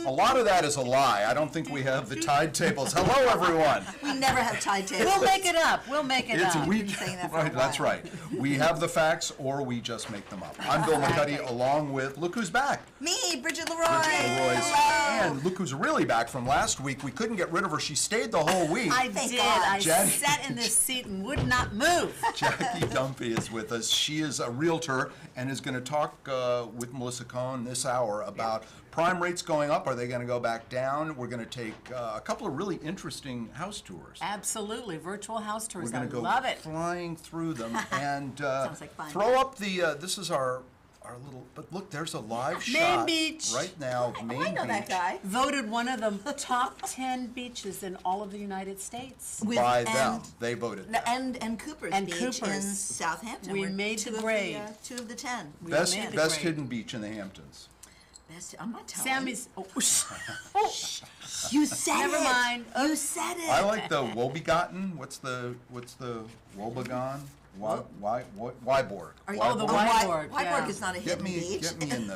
A lot of that is a lie. I don't think we have the tide tables. Hello, everyone. We never have tide tables. We'll make it up. We'll make it up. We've been saying that for a Right, that's while. right. We have the facts, or we just make them up. I'm Bill McCuddy, along with, look who's back. Me, Bridget Leroy. Leroy's. Hello. And look who's really back from last week. We couldn't get rid of her. She stayed the whole week. I Thank did. God. I Jen- sat in this seat and would not move. Jackie Dunphy is with us. She is a realtor and is going to talk with Melissa Cohn this hour about prime rates going up. Are they going to go back down? We're going to take a couple of really interesting house tours. Absolutely. Virtual house tours. We're I going to go love it. flying through them and Sounds like fun. throw up the. This is our little. But look, there's a live shot Beach. right now of Maine I know Beach. that guy. Voted one of the top 10 beaches in all of the United States. By them, they voted. that. And Cooper's And Beach Cooper's. in Southampton. We We're made two the of grade. 2 of the 10. We Best made the best grade. hidden beach in the Hamptons. Best, I'm not telling. Sammy's. Oh, You said Never it. mind. You said it. I like the Wobegotten. What's the Wobegon? Wyborg. Are you- Oh, the Wyborg. Wyborg, Wyborg yeah. is not a Get hidden me beach. in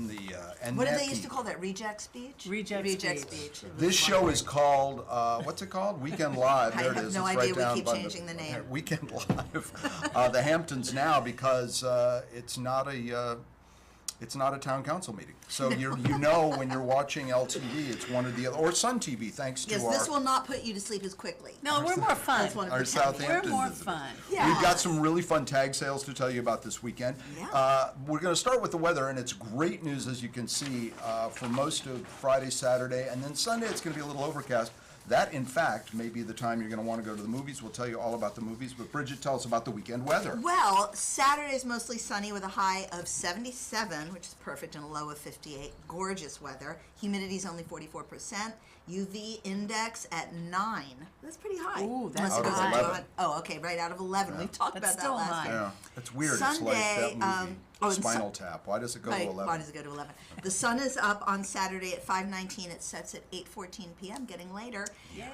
the and What did net they used to beach. call that? Rejects Beach? Rejects Beach. Beach. This show is called what's it called? Weekend Live. I There have it is. no It's idea. right We down keep by changing the name. Weekend Live. The Hamptons now because it's not a town council meeting. So you know when you're watching LTV, it's one or the other, or Sun TV, thanks to Yes, our this will not put you to sleep as quickly. No, we're more fun. That's one of our the Southampton We're more visitors. fun. Yeah. We've got some really fun tag sales to tell you about this weekend. Yeah. We're going to start with the weather, and it's great news, as you can see, for most of Friday, Saturday, and then Sunday it's going to be a little overcast. That, in fact, may be the time you're going to want to go to the movies. We'll tell you all about the movies, but Bridget, tell us about the weekend weather. Well, Saturday is mostly sunny with a high of 77, which is perfect, and a low of 58. Gorgeous weather. Humidity is only 44%. UV index at 9. That's pretty high. Ooh, that's Unless it goes high. up to 11. Oh, okay, right out of 11. We've talked That's about still that last high. time. Yeah, it's weird. Sunday, it's like that movie, and Spinal Tap. Why does it go to Right, 11? why does it go to 11? The sun is up on Saturday at 5:19. It sets at 8:14 p.m., getting later.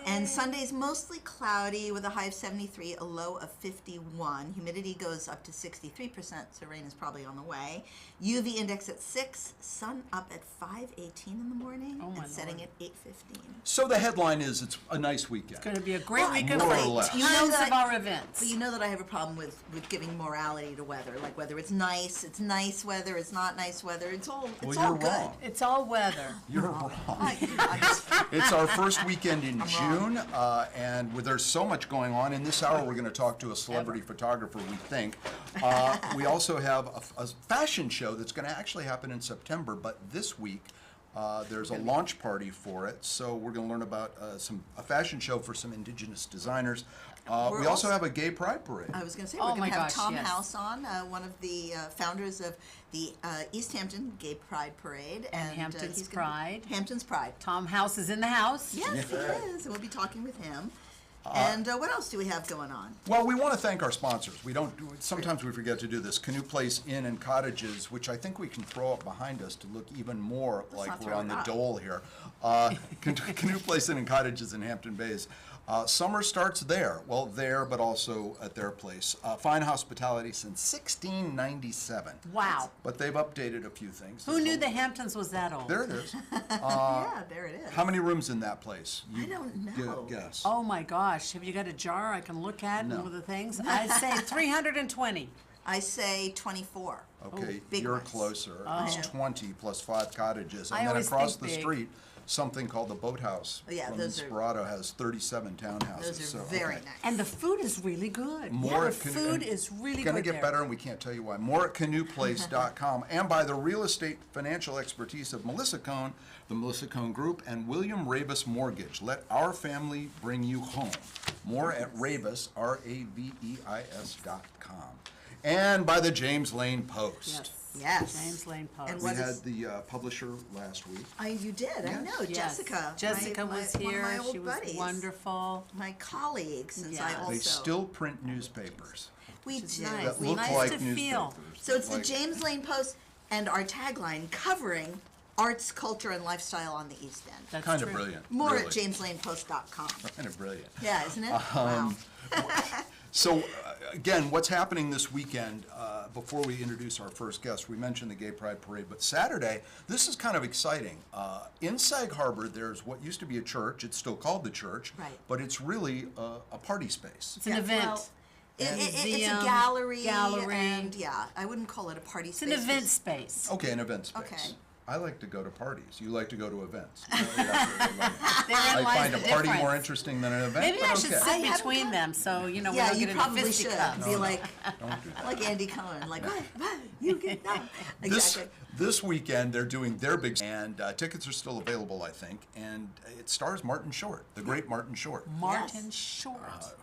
And Sunday's mostly cloudy with a high of 73, a low of 51. Humidity goes up to 63%, so rain is probably on the way. UV index at 6, sun up at 5:18 in the morning, Oh, my and setting Lord. at 8:15. So the headline is it's a nice weekend. It's going to be a great Well, weekend more for or less. you You know tons that of our events. But you know that I have a problem with giving morality to weather, like whether it's nice weather, it's not nice weather, it's all Well, all you're good. wrong. It's all weather. You're wrong. I just, It's our first weekend in I'm June, and there's so much going on. In this hour, we're going to talk to a celebrity photographer, we think. We also have a fashion show that's going to actually happen in September, but this week there's a launch party for it. So we're going to learn about a fashion show for some Indigenous designers. We also also- have a gay pride parade. I was going to say, Oh we're going my to have gosh, Tom yes. House on, one of the founders of the East Hampton Gay Pride Parade. And Hampton's he's gonna be- Pride. Hampton's Pride. Tom House is in the house. Yes, he is. And we'll be talking with him. And what else do we have going on? Well, we want to thank our sponsors. Sometimes we forget to do this. Canoe Place Inn and Cottages, which I think we can throw up behind us to look even more like not we're throw on it the up. dole here. Canoe Place Inn and Cottages in Hampton Bays. Summer starts there. Well, there, but also at their place. Fine hospitality since 1697. Wow. But they've updated a few things. Who knew the Hamptons was that old? There it is. Yeah, there it is. How many rooms in that place? I don't know. Guess. Oh my gosh. Have you got a jar I can look at No. and with the things? I'd say 320. I say 24. Okay, big you're ones. closer. Oh. It's 20 plus 5 cottages. I And then always across the think big. street, something called the Boathouse Oh, yeah, from those are- Inspirato has 37 townhouses. Those are So, very okay. nice. And the food is really good. More the at Canoe- food and is really It's going to good get there. better, and we can't tell you why. More at canoeplace.com and by the real estate financial expertise of Melissa Cohn, the Melissa Cohn Group, and William Ravis Mortgage. Let our family bring you home. More at Ravis, RAVEIS.com. And by the James Lane Post. Yes. James Lane Post. And We what had is- the publisher last week. You did, I Yes. know, Yes. Jessica. Jessica my- was one of here. my old She was buddies. wonderful. My colleague, since I Yeah. also. They still print newspapers We Which is do. nice. that We look Nice like to newspapers. feel. So it's the Like- James Lane Post and our tagline covering arts, culture, and lifestyle on the East End. That's Kind of true. brilliant. More really. at jameslanepost.com. Kind of brilliant. Yeah, isn't it? Wow. So, again, what's happening this weekend, before we introduce our first guest, we mentioned the Gay Pride Parade, but Saturday, this is kind of exciting. In Sag Harbor, there's what used to be a church, it's still called the church, Right. but it's really a party space. It's an event. Well, it's a Museum, gallery, gallery. and I wouldn't call it a party It's space. an event space. Okay, an event space. Okay. I like to go to parties. You like to go to events. That's what I like. Therein I lies find the a party difference. more interesting than an event, Maybe but I should okay. sit haven't between got- them, so you know we Yeah, don't you get into probably should fisticuffs. be like Don't do that. like Andy Cohn, like what? You get no. Exactly. This weekend, they're doing their big, and tickets are still available, I think, and it stars Martin Short, the great Martin Short. Martin Yes. Short.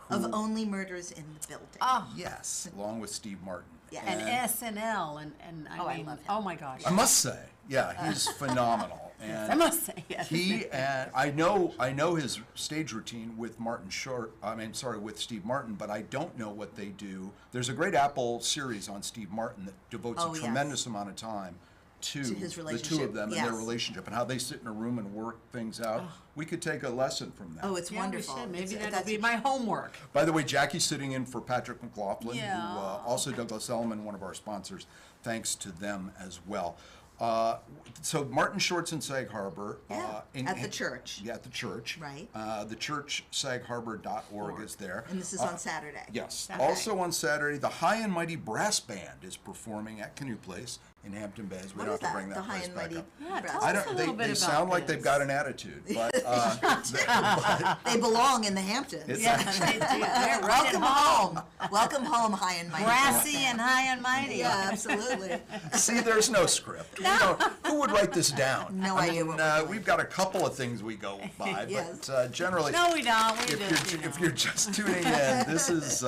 Of Only Murders in the Building. Oh, Yes, along with Steve Martin. Yeah. and SNL, and I mean, love him. oh my gosh. I must say, yeah, he's phenomenal. I And must say, yes. he and I know his stage routine with Martin Short. With Steve Martin, but I don't know what they do. There's a great Apple series on Steve Martin that devotes Oh, a yes. tremendous amount of time to his the two relationship, of them and yes. their relationship and how they sit in a room and work things out. We could take a lesson from that. Oh, it's Yeah, wonderful. we should. Maybe It's- that'll be my homework. By the way, Jackie's sitting in for Patrick McLaughlin, Yeah. who also Douglas Elliman, one of our sponsors. Thanks to them as well. So Martin Short's in Sag Harbor. Yeah, at the church. Yeah, at the church. Right. The church, sagharbor.org is there. And this is on Saturday. Yes. Okay. Also on Saturday, the High and Mighty Brass Band is performing at Canoe Place in Hampton Bays. We What don't is have to bring that? that The High place and back Mighty up. Yeah, Brass tell I us don't. a They, little bit they about sound like this. they've got an attitude, but They belong in the Hamptons. It's Yeah, they do. They're right at Welcome home. home. Welcome home, High and Mighty. Brassy and high and mighty. Yeah, absolutely. see, there's no script. Who would write this down? No I idea mean, what we're doing. we've got a couple of things we go by, Yes. but generally, No, we don't. We just, if you're just tuning in, this is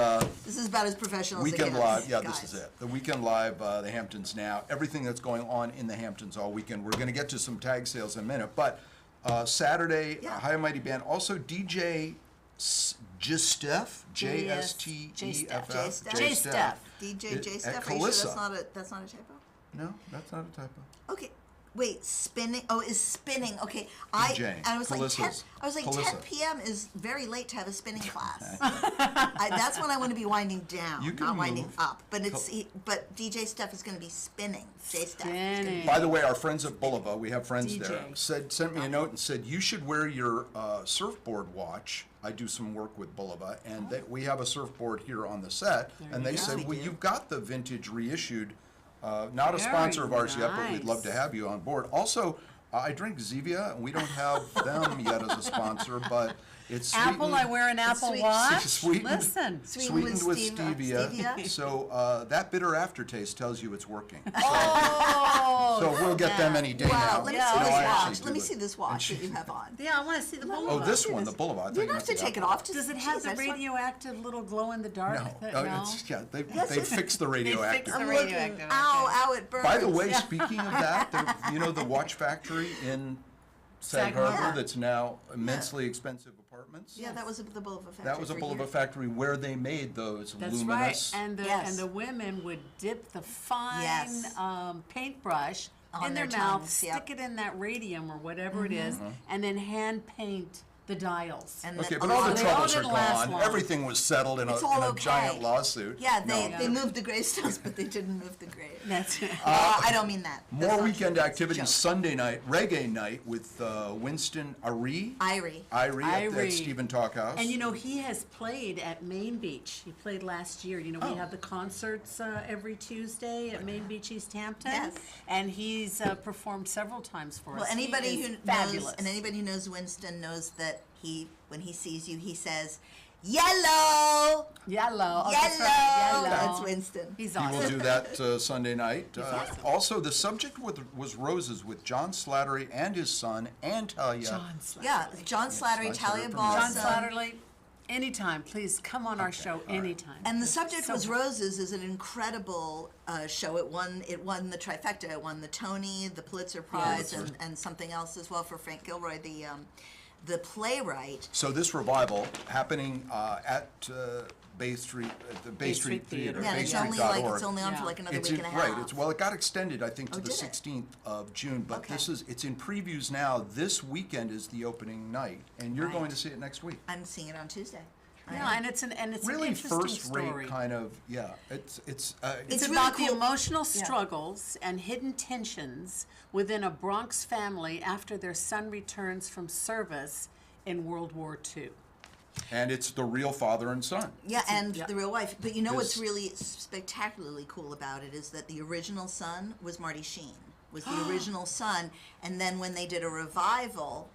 This is about as professional as it Weekend gets. Live. Yeah, guys. this is it. The Weekend Live, the Hamptons Now. Everything that's going on in the Hamptons all weekend. We're going to get to some tag sales in a minute, but Saturday, Yeah. High and Mighty Band. Also DJ Jsteph, J-Steph. J-S-T-E-F-F. J-Steph. DJ J At Steph. Are you sure Calissa. that's not a typo? No, that's not a typo. Okay. Wait, spinning. Oh, is spinning. Okay. DJ, I was like 10, Calissa's. I was like Calissa. 10 p.m. is very late to have a spinning class. That's when I want to be winding down, You can not winding move. up. But but DJ Steph is going to be spinning. J Steph. Spinning. By the way, our friends at Bulova, we have friends DJ. there, sent me a note and said, you should wear your surfboard watch. I do some work with Bulova, and we have a surfboard here on the set. And they go. said, We well, do. you've got the vintage reissued, not a Very sponsor of ours yet, but we'd love to nice. have you on board. Also, I drink Zevia, and we don't have them yet as a sponsor, but it's sweetened. Apple, I wear an Apple sweet. Watch. Sweetened. Listen. Sweetened with stevia. stevia. So that bitter aftertaste tells you it's working. Oh, So we'll get them any day now. Wow, let me Yeah. see No, this I actually watch. do Let me it. see this watch that you have on. yeah, I want to see the Oh, Boulevard. this one, the Boulevard. You don't have to take it off. Just, Does it have geez, the I just want- radioactive little glow in the dark? No, No. they it's- fixed the radioactive. the I'm radioactive, looking. okay. Ow, ow, it burns. By the way, speaking of that, the watch factory in Sag Sag Harbor. Harbor that's now immensely expensive apartments. Yeah, that was the Bulova factory. That was a for Bulova years. factory where they made those That's luminous. right. And the Yes. and the women would dip the fine Yes. paintbrush On in their their mouth, tongues, yep. stick it in that radium or whatever it is, and then hand paint the dials. And Okay, then but a all lot the of they all troubles are didn't last gone. long. Everything was settled in a, It's all in a okay. giant lawsuit. Yeah, No. they moved the gravestones, but they didn't move the grave. That's it. I don't mean that. That's More not weekend true. It's a activities. joke. Sunday night, reggae night with Winston Irie. Irie. Irie at Irie. Stephen Talkhouse. And you know, he has played at Main Beach. He played last year. You know, we have the concerts every Tuesday at Main Beach, East Hampton. Yes. And he's performed several times for Well, us. anybody He who is knows fabulous. and anybody who knows Winston knows that when he sees you, he says, "Yellow, Yellow. Oh, yellow." that's right, That's Winston. He's He will awesome. do that Sunday night. Also, the subject was Roses with John Slattery and his son, and Talia. John Slattery. Yeah, John Slattery, Slattery Talia from Balsam. John Slattery, anytime, please come on our show anytime. And the subject So- was Roses is an incredible show. It won the trifecta. It won the Tony, the Pulitzer Prize, and something else as well for Frank Gilroy, the playwright. So this revival happening at Bay Street, at the Bay Street Theater, Yeah, and it's only on Yeah. for like another It's week in, and a half. right. It got extended, I think, to Oh, the did it? 16th of June. But Okay. it's in previews now. This weekend is the opening night, and you're Right. going to see it next week. I'm seeing it on Tuesday. Yeah, and it's an really interesting first-rate story. kind of, yeah. It's It's It's about really the cool. emotional struggles and hidden tensions within a Bronx family after their son returns from service in World War II. and it's the real father and son. Yeah, and yeah. the real wife. But you know what's This- really spectacularly cool about it is that the original son was Marty Sheen, was the original son, and then when they did a revival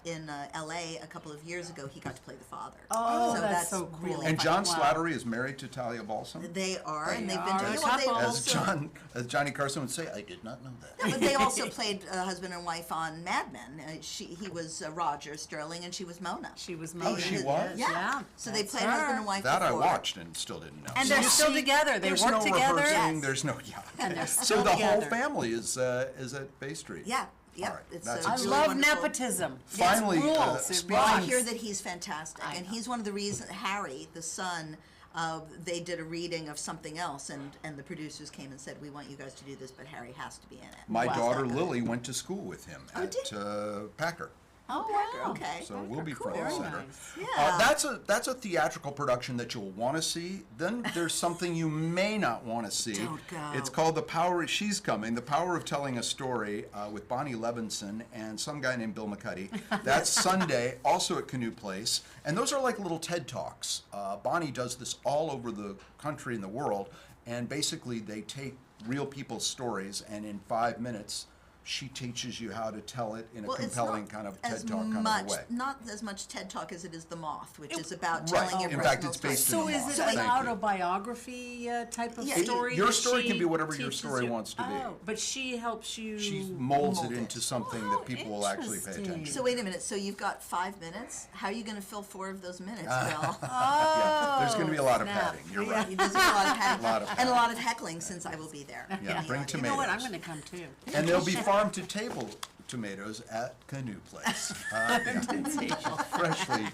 in L.A. a couple of years ago, he got to play the father. Oh, that's so cool. really And fun. John Wow. Slattery is married to Talia Balsam. They are, and They they've been are doing a well. They couple. also, As Johnny Carson would say, I did not know that. but they also played husband and wife on Mad Men. He was Roger Sterling, and she was Mona. She was Oh, she Mona. was? Yeah. Yeah, So they that's played her. husband and wife That I before. watched and still didn't know. And So they're you still see, together. They there's work no together. rehearsing, Yes. there's no, And they're So still the whole together. family is at Bay Street. Yeah, yeah. All right, It's that's a I It's really love wonderful. nepotism. Finally, it rules. It speaking- Well, I rocks. hear that he's fantastic, I and know. he's one of the reasons. Harry, the son, they did a reading of something else, and the producers came and said, "We want you guys to do this, but Harry has to be in it." My Wow. daughter Lily went to school with him Oh, at did- Packer. Oh, Packer, wow. okay. So we'll be Cool. friends Very later. nice. Yeah. That's a theatrical production that you'll want to see. Then there's something you may not want to see. Don't go. It's called She's Coming, The Power of Telling a Story with Bonnie Levinson and some guy named Bill McCuddy. That's Sunday, also at Canoe Place. And those are like little TED Talks. Bonnie does this all over the country and the world. And basically they take real people's stories and in 5 minutes she teaches you how to tell it in a Well, it's compelling not kind of as TED Talk kind much, of a way. not as much TED Talk as it is The Moth, which is about Right. telling your In personal fact, it's based story. So in is Moth. it So an thank you. autobiography type of Yeah. story? Your that story she can be whatever your teaches story you? wants to be. Oh, but she helps you. She molds mold it it. into something Oh, that people will actually pay interesting. attention So wait a minute. So you've got 5 minutes. How are you going to fill 4 of those minutes, Bill? Yeah, there's going to be a lot of snap. padding. You're right. There's a lot of heckling, Lot of and a lot of heckling since I will be there. Yeah, bring You know what? I'm tomatoes. going to come too. And there'll be farm to table tomatoes at Canoe Place. Freshly.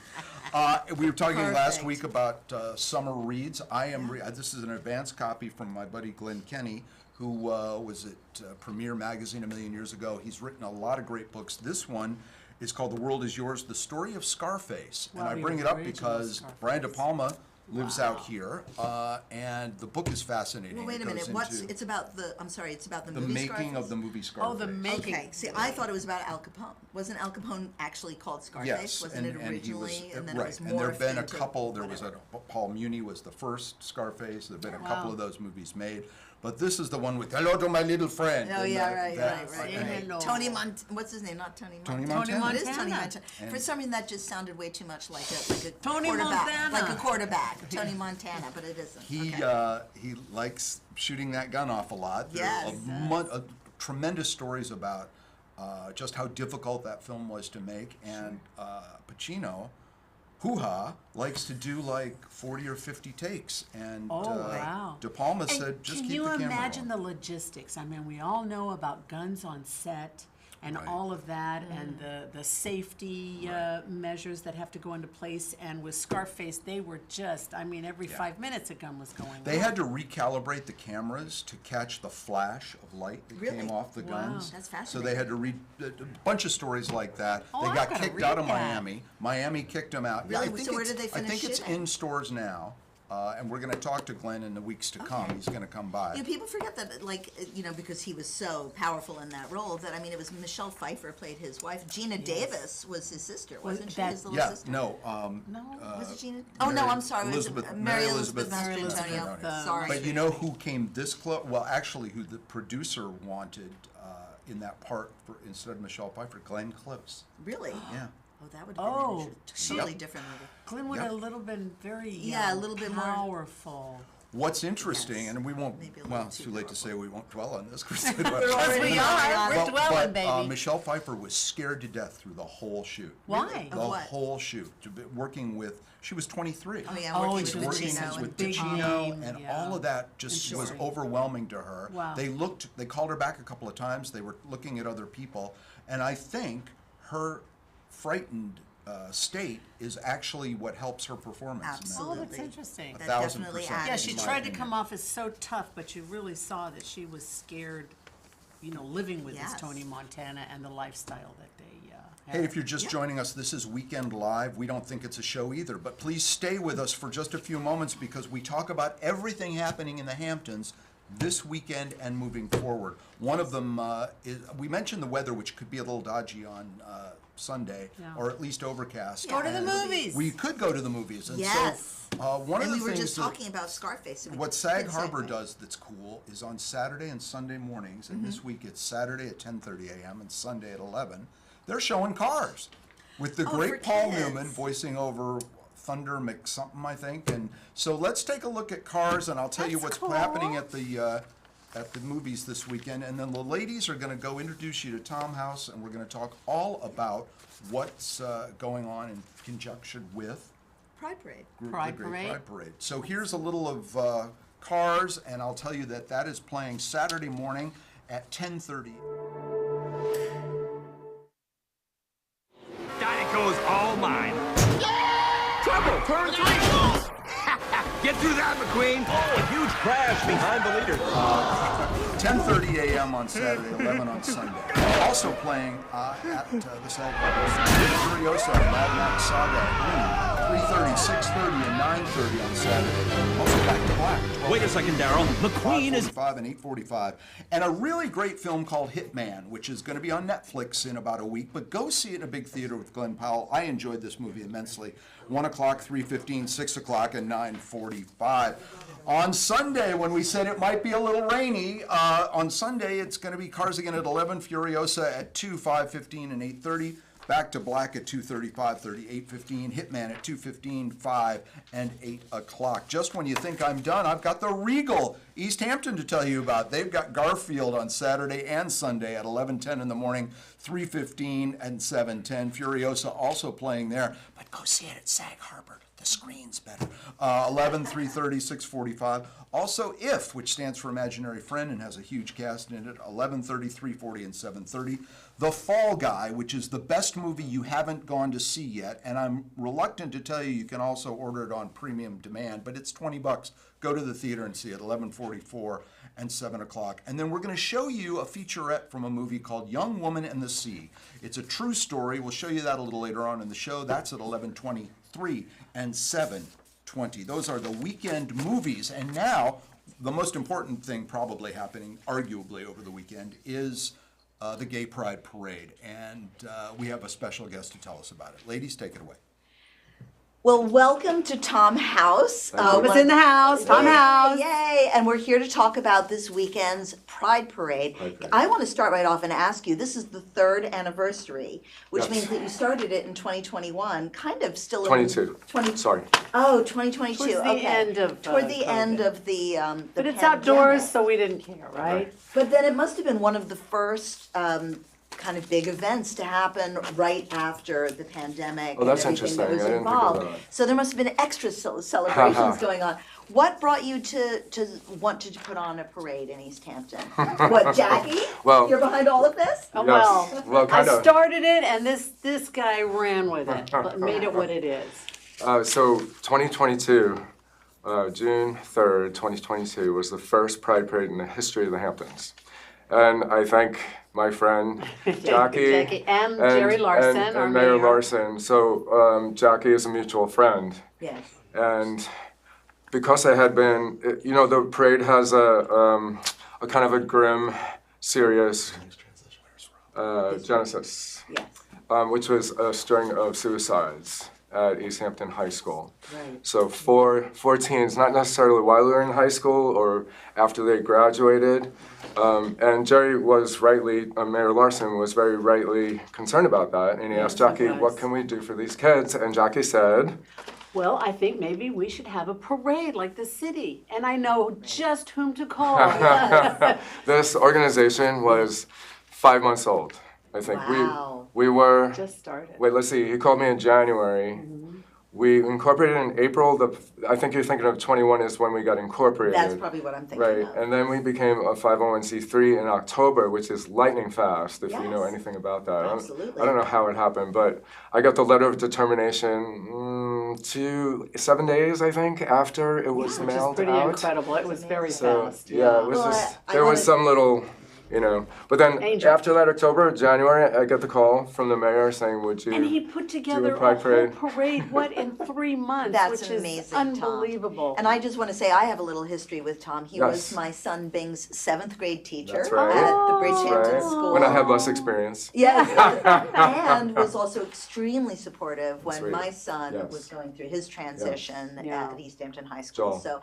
We were talking last Perfect. week about summer reads. This is an advance copy from my buddy Glenn Kenny, who was at Premiere Magazine a million years ago. He's written a lot of great books. This one is called The World Is Yours, The Story of Scarface. And Wow, I the bring it up original because Scarface. Brian De Palma lives out here, and the book is fascinating. Well, wait It a minute. goes into It's about the. I'm sorry. It's about the the movie making Scarface? of the movie Scarface. Oh, the making. Okay. See, I thought it was about Al Capone. Wasn't Al Capone actually called Scarface? Yes, Wasn't it and he was originally? And then right. it was And there have been a morphed into couple. There was whatever. Paul Muni was the first Scarface. There have been a Wow. couple of those movies made, but this is the one with "Hello to my little friend." Oh and yeah, that- right, that- right, right, and- right. Hello. Tony what's his name? Not Tony Montana. Tony Montana. It is Tony Montana. Montana. For And- some reason, that just sounded way too much like a Tony quarterback. Montana. Like a quarterback. Tony Montana, but it isn't. He Okay. he likes shooting that gun off a lot. There are Yes. tremendous stories about just how difficult that film was to make, and Pacino, hoo-ha, likes to do like 40 or 50 takes, and Oh, wow. De Palma And said, "Just can keep you the camera imagine the rolling." logistics? I mean, we all know about guns on set and Right. all of that, and the safety measures that have to go into place. And with Scarface, they were just, I mean, every Yeah. 5 minutes a gun was going They off. had to recalibrate the cameras to catch the flash of light that Really? came off the Wow. guns. That's So they had to read a bunch of stories like that. Oh, They I got gotta kicked read out of that. Miami. Miami kicked them out. Really? I think So where it's- did they I finish think it's shooting? in stores now, and we're going to talk to Glenn in the weeks to come. He's going to come by. You know, people forget that, like, because he was so powerful in that role, that, I mean, it was Michelle Pfeiffer played his wife. Gina Davis was his sister, wasn't she? that- His little Yeah, sister? no. No, Was it Gina? Oh, no, I'm sorry. Mary Elizabeth Mary Elizabeth Antonio. Antonio. Sorry. But you know who came this close? Well, actually, who the producer wanted in that part instead of Michelle Pfeiffer? Glenn Close. Really? Yeah. Oh, that would have been a totally Yep. different movie. Glenn would Yep. have a little been very Yeah, a little bit more- powerful. What's interesting, Yes. and we won't, Maybe a little well, it's too too late to say powerful. we won't dwell on this. Because we already- are, we're But- dwelling, baby. Michelle Pfeiffer was scared to death through the whole shoot. Why? The Of what? whole shoot. Working with, she was 23. Oh, yeah, Oh, working she with was Working Pacino working with and big Pacino, name, and yeah. all of that just And was Shorty. overwhelming to her. Wow. They called her back a couple of times. They were looking at other people, and I think her frightened state is actually what helps her performance. in that Absolutely. Oh, that's interesting. That 1,000%. definitely added. Yeah, she in my tried to opinion. come off as so tough, but you really saw that she was scared, living with this Yes. Tony Montana and the lifestyle that they Hey, if you're just joining us, this is Weekend Live. We don't think it's a show either, but please stay with us for just a few moments because we talk about everything happening in the Hamptons this weekend and moving forward. One of them is, we mentioned the weather, which could be a little dodgy on Sunday, or at least overcast. Go to the movies. We could go to the movies. And Yes. so one And of we the were things just that- talking about Scarface. So we what could Sag segue. Harbor does that's cool is on Saturday and Sunday mornings, and this week it's Saturday at 10:30 a.m. and Sunday at 11. They're showing Cars with the for great Paul kids. Newman voicing over Thunder McSomething, I think. And so let's take a look at Cars, and I'll tell you That's what's cool. happening at the movies this weekend. And then the ladies are going to go introduce you to Tom House, and we're going to talk all about what's going on in conjunction with Pride Parade. the Pride Great Parade. Pride Parade. So here's a little of Cars, and I'll tell you that is playing Saturday morning at 10:30. Dynaco's all mine. Trouble, turn 3. Get through that, McQueen. Oh, a huge crash behind the leader. 10:30 a.m. on Saturday, 11 on Sunday. Also playing at the Sag Harbor Furiosa Mad Max Saga 3:30, 6:30, and 9:30 on Saturday. Also back to black. 12, Wait a second, Daryl. McQueen is 5 and 8:45. And a really great film called Hitman, which is going to be on Netflix in about a week. But go see it in a big theater with Glenn Powell. I enjoyed this movie immensely. 1 o'clock, 3:15, 6 o'clock, and 9:45. On Sunday, when we said it might be a little rainy, on Sunday it's going to be Cars Again at 11, Furiosa at 2, 5:15, and 8:30. Back to Black at 2:30, 5:30, 8:15. Hitman at 2:15, 5, and 8 o'clock. Just when you think I'm done, I've got the Regal East Hampton to tell you about. They've got Garfield on Saturday and Sunday at 11:10 in the morning, 3:15, and 7:10. Furiosa also playing there, but go see it at Sag Harbor. The screen's better. 11, 3:30, 6:45. Also IF, which stands for Imaginary Friend and has a huge cast in it, 11:30, 3:40, and 7:30. The Fall Guy, which is the best movie you haven't gone to see yet, and I'm reluctant to tell you you can also order it on premium demand, but it's $20. Go to the theater and see it, 11:44 and 7 o'clock. And then we're going to show you a featurette from a movie called Young Woman and the Sea. It's a true story. We'll show you that a little later on in the show. That's at 11:23 and 7:20. Those are the weekend movies. And now, the most important thing probably happening, arguably, over the weekend is the Gay Pride Parade. And we have a special guest to tell us about it. Ladies, take it away. Well, welcome to Tom House. Who's in the house? Tom House. Yay! And we're here to talk about this weekend's Pride Parade. I want to start right off and ask you, this is the 3rd anniversary, which Yes. means that you started it in 2021, kind of still 22. Sorry. Oh, 2022. Towards the okay. end of, Toward the COVID. end of the But it's pandemic. outdoors, so we didn't care, right? But then it must have been one of the first kind of big events to happen right after the pandemic Oh, that's and everything that interesting. was I didn't think of involved. that. So there must have been extra celebrations going on. What brought you to want to put on a parade in East Hampton? What, Jackie? Well- You're behind all of this? Oh, Yes. Well, I kind of. started it, and this guy ran with it, but made it what it is. So 2022, June 3rd, 2022 was the first Pride Parade in the history of the Hamptons. And I thank my friend Jackie, and Jerry Larson, and our Mayor mayor. Larson. So Jackie is a mutual friend. Yes. And because I had been, the parade has a kind of a grim, serious genesis, Yes. which was a string of suicides at East Hampton High School. Right. So four teens, not necessarily while they were in high school or after they graduated. And Jerry was rightly, Mayor Larson was very rightly concerned about that. And he asked Jackie, he was. what can we do for these kids? And Jackie said, Well, I think maybe we should have a parade like the city, and I know just whom to call. this organization was 5 months old, I think. Wow. We were, Just started. wait, let's see, he called me in January. We incorporated in April. I think you're thinking of 21 is when we got incorporated. That's probably what I'm thinking Right, of. and then we became a 501c3 in October, which is lightning fast, if you know Yes. anything about that. Absolutely. I don't know how it happened, but I got the letter of determination 7 days, I think, after it was Which is mailed pretty out. incredible. It was very So, fast. yeah, it was Well, just, I there was wanna- some little you know. But then Angel. after that October, January, I get the call from the mayor saying, would you And he put together a Pride whole Parade. parade, what, in 3 months, That's which amazing, is Tom. unbelievable. And I just want to say I have a little history with Tom. He was Yes. my son Bing's 7th grade teacher That's right. at the Oh. Bridgehampton right? School. When I had less experience. Yes, and was also extremely supportive when Sweet. my son Yes. was going through his transition Yeah. at East Hampton High School. Joel. So,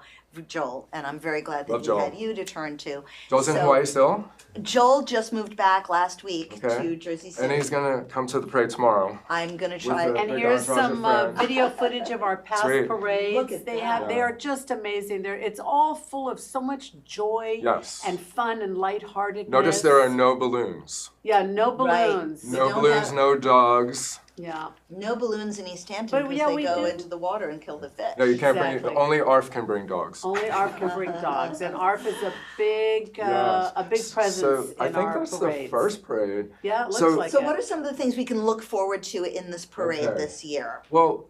Joel, and I'm very glad that Love he Joel. had you to turn to. Joel's in So, Hawaii still, Joel just moved back last week Okay. to Jersey City. and he's gonna come to the parade tomorrow. I'm gonna try. the- And Big here's entourage of some friends. video footage of our past Sweet. parades. Look at They that. have, they are just amazing. It's all full of so much joy Yes. and fun and lightheartedness. Notice there are no balloons. Yeah, no Right. balloons. We No don't balloons, have- no dogs. Yeah. No balloons in East Hampton But, because yeah, they we go do. into the water and kill the fish. No, you can't Exactly. bring, only ARF can bring dogs. Only ARF can bring dogs, and ARF is a big, Yes. a big presence So I in think our that's parades. the first parade. Yeah, it looks So- like So it. what are some of the things we can look forward to in this parade Okay. this year? Well,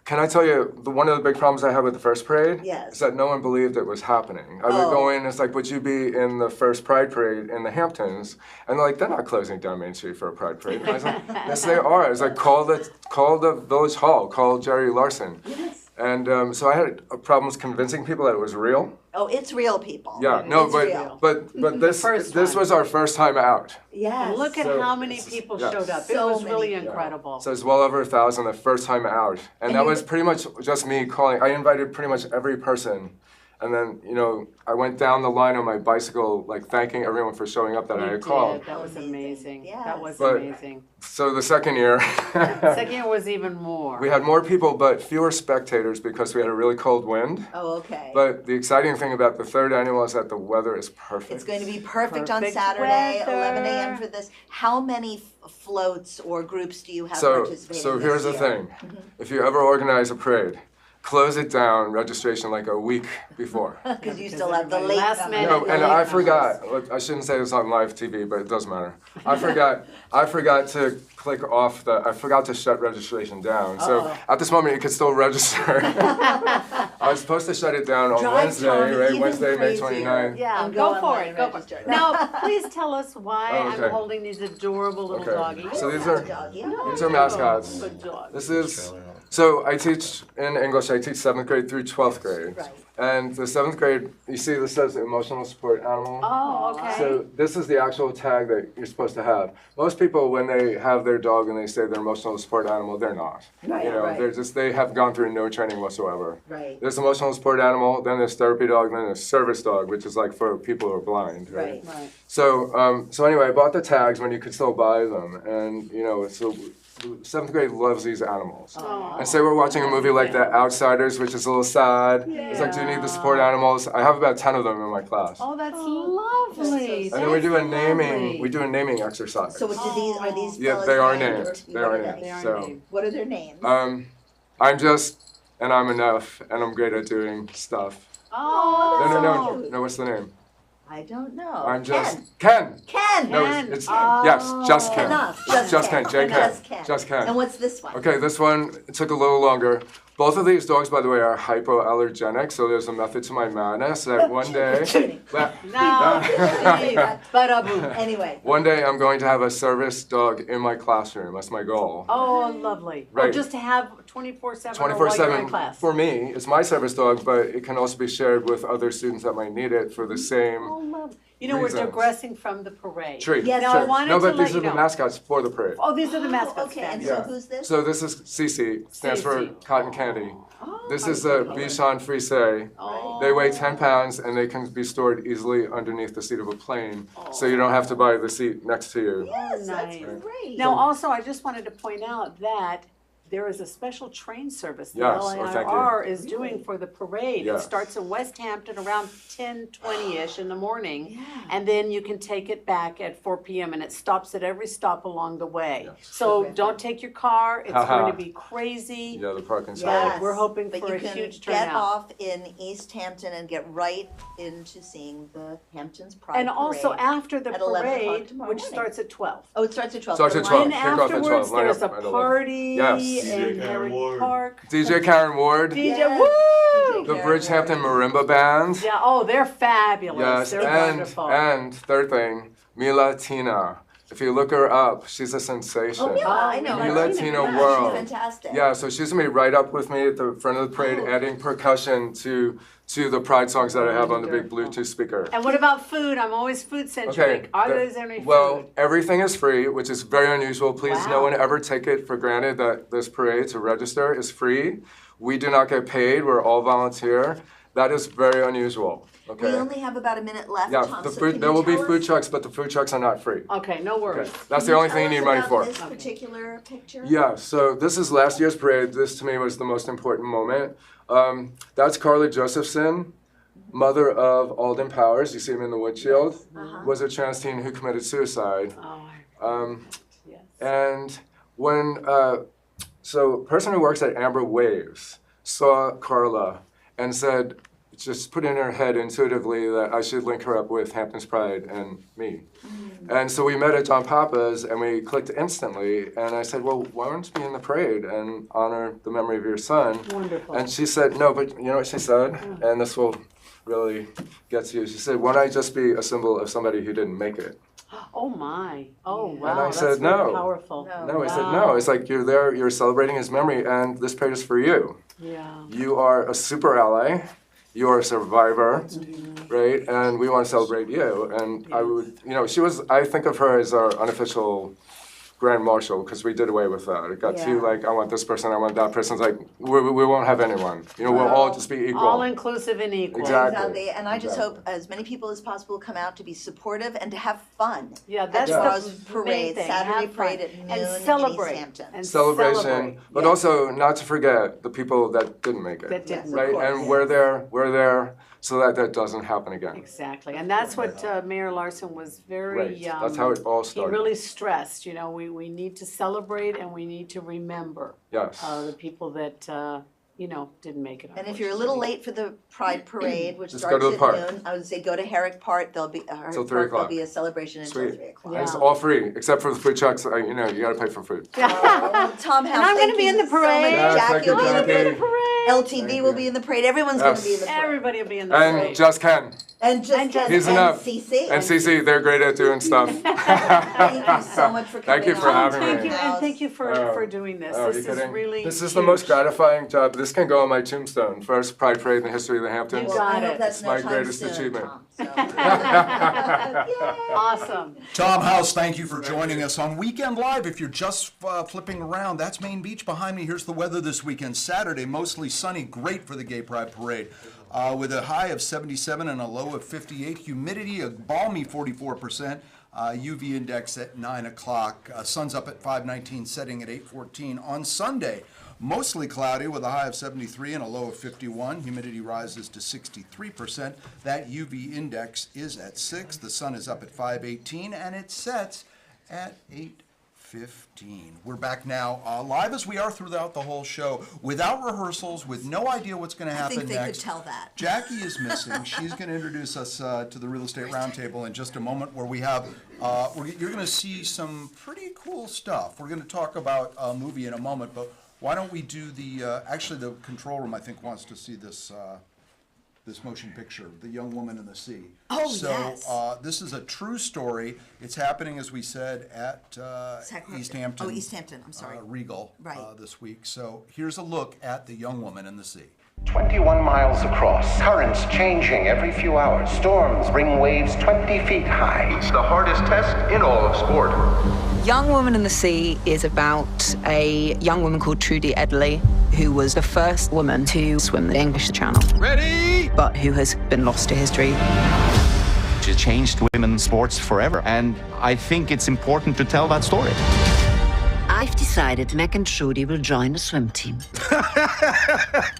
can I tell you, one of the big problems I had with the first parade Yes. is that no one believed it was happening. I would Oh. go in, it's like, would you be in the first Pride Parade in the Hamptons? And they're like, they're not closing down Main Street for a Pride Parade. And I was like, yes, they are. I was like, call the Village Hall, call Jerry Larson. Yes. And so I had problems convincing people that it was real. Oh, it's real, people. Yeah, no, It's real. but this first this one. was our first time out. Yes. And look at So- how many people yes. showed up. It So was many really people. incredible. So it's well over 1,000 the first time out, and that you- was pretty much just me calling. I invited pretty much every person, and then I went down the line on my bicycle, like thanking everyone for showing up that I You had called. did. That was amazing. Yes. That was But- amazing. So the second year, Second year was even more. we had more people but fewer spectators because we had a really cold wind. Oh, okay. But the exciting thing about the third annual is that the weather is perfect. It's going to be perfect on Perfect Saturday, weather. 11 a.m. for this. How many floats or groups do you have So participating so this here's the year? thing: if you ever organize a parade, close it down registration like a week before. Because you Because still have the everybody late last comers. minute. No, and Late I comers. forgot. Look, I shouldn't say this on live TV, but it doesn't matter. I forgot to click off I forgot to shut registration down. So at this moment, you can still register. I was supposed to shut it down on Drive Wednesday, Tom right? even Wednesday, May crazier. 29th. Yeah, And go go for online it. and Go for register. it. Now, please tell us why Oh, okay. I'm holding these adorable little Okay. doggies. So these Have are a doggy. these are mascots. Good dog. This is so I teach in English. I teach 7th grade through 12th grade. Right. And the 7th grade, you see this says emotional support animal. Oh, okay. So this is the actual tag that you're supposed to have. Most people, when they have their dog and they say they're emotional support animal, they're not. Right, You know, right. they have gone through no training whatsoever. Right. There's emotional support animal, then there's therapy dog, then there's service dog, which is like for people who are blind. Right. Right. So anyway, I bought the tags when you could still buy them, and so 7th grade loves these animals. Oh. And say we're watching a movie like The Outsiders, which is a little sad. It's like, do you need the support animals? I have about 10 of them in my class. Oh, that's lovely. And then we do a That's naming exercise. So are these Yeah, fellas they are named, named. or They are what named. They are So, named. What are their names? I'm just, and I'm enough, and I'm great at doing stuff. Oh, No, what's the name? I don't know. I'm just, Ken. Ken! Ken. No, Ken. it's, Oh. yes, just Ken. Enough. Just Ken, J. Ken. Just Ken. Just Ken. And what's this one? Okay, this one took a little longer. Both of these dogs, by the way, are hypoallergenic, so there's a method to my madness that one day, no. Ba-da-boom. Anyway. one day I'm going to have a service dog in my classroom. That's my goal. Oh, lovely. Or Right. just to have 24/7 or while you're in 24/7 class. for me, it's my service dog, but it can also be shared with other students that might need it for the same Oh, lovely. You know, we're reasons. digressing from the parade. treat. Yes, Now, I wanted No, to but let these you are the know. mascots for the parade. Oh, these are the mascots. Okay, and fabulous. so who's this? So this is CC, stands for CC. cotton candy. Oh, This is the Bichon Frise. Oh. They weigh 10 pounds and they can be stored easily underneath the seat of a plane, so you don't have to buy the seat next to you. Yes, that's Nice. great. Now, also, I just wanted to point out that there is a special train service the Yes, oh, thank you. LIR is doing for the parade. It Yes. starts in West Hampton around 10:20ish in the morning, and then you can take it back at 4 p.m. and it stops at every stop along the way. So Terrific. don't take your car. It's Haha. going to be crazy. Yeah, the parking Yeah. spot. Yes, we're hoping but for you a can huge get turnout. off in East Hampton and get right into seeing the Hamptons Pride And also Parade. after the at 11 o'clock parade, tomorrow which morning. starts at 12. Oh, it starts at 12. Starts So at the 12. And line- Kick off at 12, afterwards, line there's up a at 11. party Yes. in Herring Park. DJ Karen Ward, DJ, Yes. woo! DJ the Karen Bridgehampton Marimba Band. Yeah, oh, they're fabulous. Yes, They're and wonderful. and third thing, Milatina. If you look her up, she's a sensation. Oh, yeah, I know. Milatina Yeah, world. She's fantastic. Yeah, so she's gonna be right up with me at the front of the parade, adding percussion to the pride songs that I have on the big Bluetooth speaker. And what about food? I'm always food-centric. Okay. Are those any Well, food? everything is free, which is very unusual. Please, no Wow. one ever take it for granted that this parade to register is free. We do not get paid. We're all volunteer. That is very unusual. Okay. We only have about a minute left, Yeah, Tom, the so food. can There you will be tell food us- trucks, but the food trucks are not free. Okay, no worries. Okay. That's can the only tell thing you us need money about for. This particular picture? Yeah, so this is last year's parade. This to me was the most important moment. That's Carla Josephson, mother of Alden Powers. You see him in the windshield. Was a trans teen who committed suicide. Yes. And when, so a person who works at Amber Waves saw Carla and said, just put in her head intuitively that I should link her up with Hampton's Pride and me. And so we met at John Papa's and we clicked instantly. And I said, well, why don't you be in the parade and honor the memory of your son? Wonderful. And she said, no, but you know what she said? And this will really get to you. She said, why don't I just be a symbol of somebody who didn't make it? Oh my. Oh wow. And I That's said, very no. powerful. No, I said, no. It's like you're there, you're celebrating his memory, and this parade is for you. Yeah. You are a super ally. You are a survivor, right? And we want to celebrate you. And I would, I think of her as our unofficial grand marshal because we did away with that. It got too like, I want this person, I want that person. It's like, we won't have anyone. We'll all just be equal. All inclusive and equal. Exactly. And I just hope as many people as possible come out to be supportive and to have fun. Yeah, that's at the Rouse main Parade, thing. Saturday Have fun. parade at noon And celebrate. in East Hampton. And Celebration, celebrate. but also not to forget the people that didn't make it. That didn't. Right? course. And we're there so that doesn't happen again. Exactly, and that's what Mayor Larson was very. Right. That's how it all He started. really stressed, we need to celebrate and we need to remember Yes. the people that, didn't make it. And if you're a little late for the Pride Parade, which Just go starts to the at park. noon, I would say go to Herrick Park. There'll be Till 3 o'clock. There'll be a celebration until Sweet. 3 o'clock. And it's Yeah. all free, except for the food trucks. You gotta pay for food. Tom House, I'm gonna thank be in you the so much. parade. Yes, Jackie thank you, will be in the Jackie. parade. LTV will be in the parade. Everyone's going to be in the parade. Everybody will be in the And parade. just Ken. And just He's enough. CC. And Cece, they're great at doing stuff. Thank you so much for coming Thank you for on. having Thank me. you, and thank you for doing this. Oh, This you is kidding? really This is the most huge. gratifying job. This can go on my tombstone. First Pride Parade in the history of the Hamptons. You Well, I got hope it. that's It's no my time greatest soon, achievement. Tom, so. Awesome. Tom House, thank you for joining us on Weekend Live. If you're just flipping around, that's Main Beach behind me. Here's the weather this weekend. Saturday, mostly sunny, great for the Gay Pride Parade. With a high of 77 and a low of 58. Humidity, a balmy 44%. UV index at 9 o'clock. Sun's up at 5:19, setting at 8:14. On Sunday, mostly cloudy with a high of 73 and a low of 51. Humidity rises to 63%. That UV index is at 6. The sun is up at 5:18 and it sets at 8:15. We're back now live as we are throughout the whole show, without rehearsals, with no idea what's going to I happen think they next. could tell that. Jackie is missing. She's going to introduce us to the Real Estate Roundtable in just a moment, where we have, you're going to see some pretty cool stuff. We're going to talk about a movie in a moment, but why don't we do actually the control room, I think, wants to see this motion picture, The Young Woman in the Sea. Oh, so, yes. this is a true story. It's happening, as we said, at East Hampton. Oh, East Hampton, I'm sorry. Regal Right. this week. So here's a look at The Young Woman in the Sea. 21 miles across, currents changing every few hours. Storms bring waves 20 feet high. It's the hardest test in all of sport. Young Woman in the Sea is about a young woman called Trudy Edley, who was the first woman to swim the English Channel, Ready? but who has been lost to history. She changed women's sports forever, and I think it's important to tell that story. I've decided Mac and Trudy will join a swim team.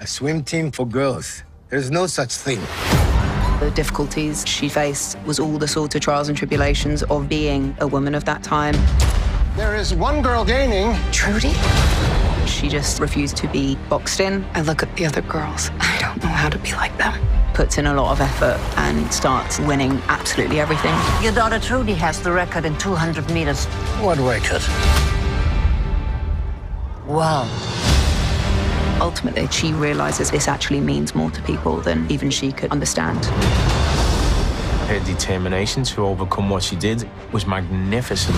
A swim team for girls. There's no such thing. The difficulties she faced was all the sort of trials and tribulations of being a woman of that time. There is one girl gaining. Trudy? She just refused to be boxed in. I look at the other girls. I don't know how to be like them. Puts in a lot of effort and starts winning absolutely everything. Your daughter Trudy has the record in 200 meters. What record? Wow. Ultimately, she realizes this actually means more to people than even she could understand. Her determination to overcome what she did was magnificent.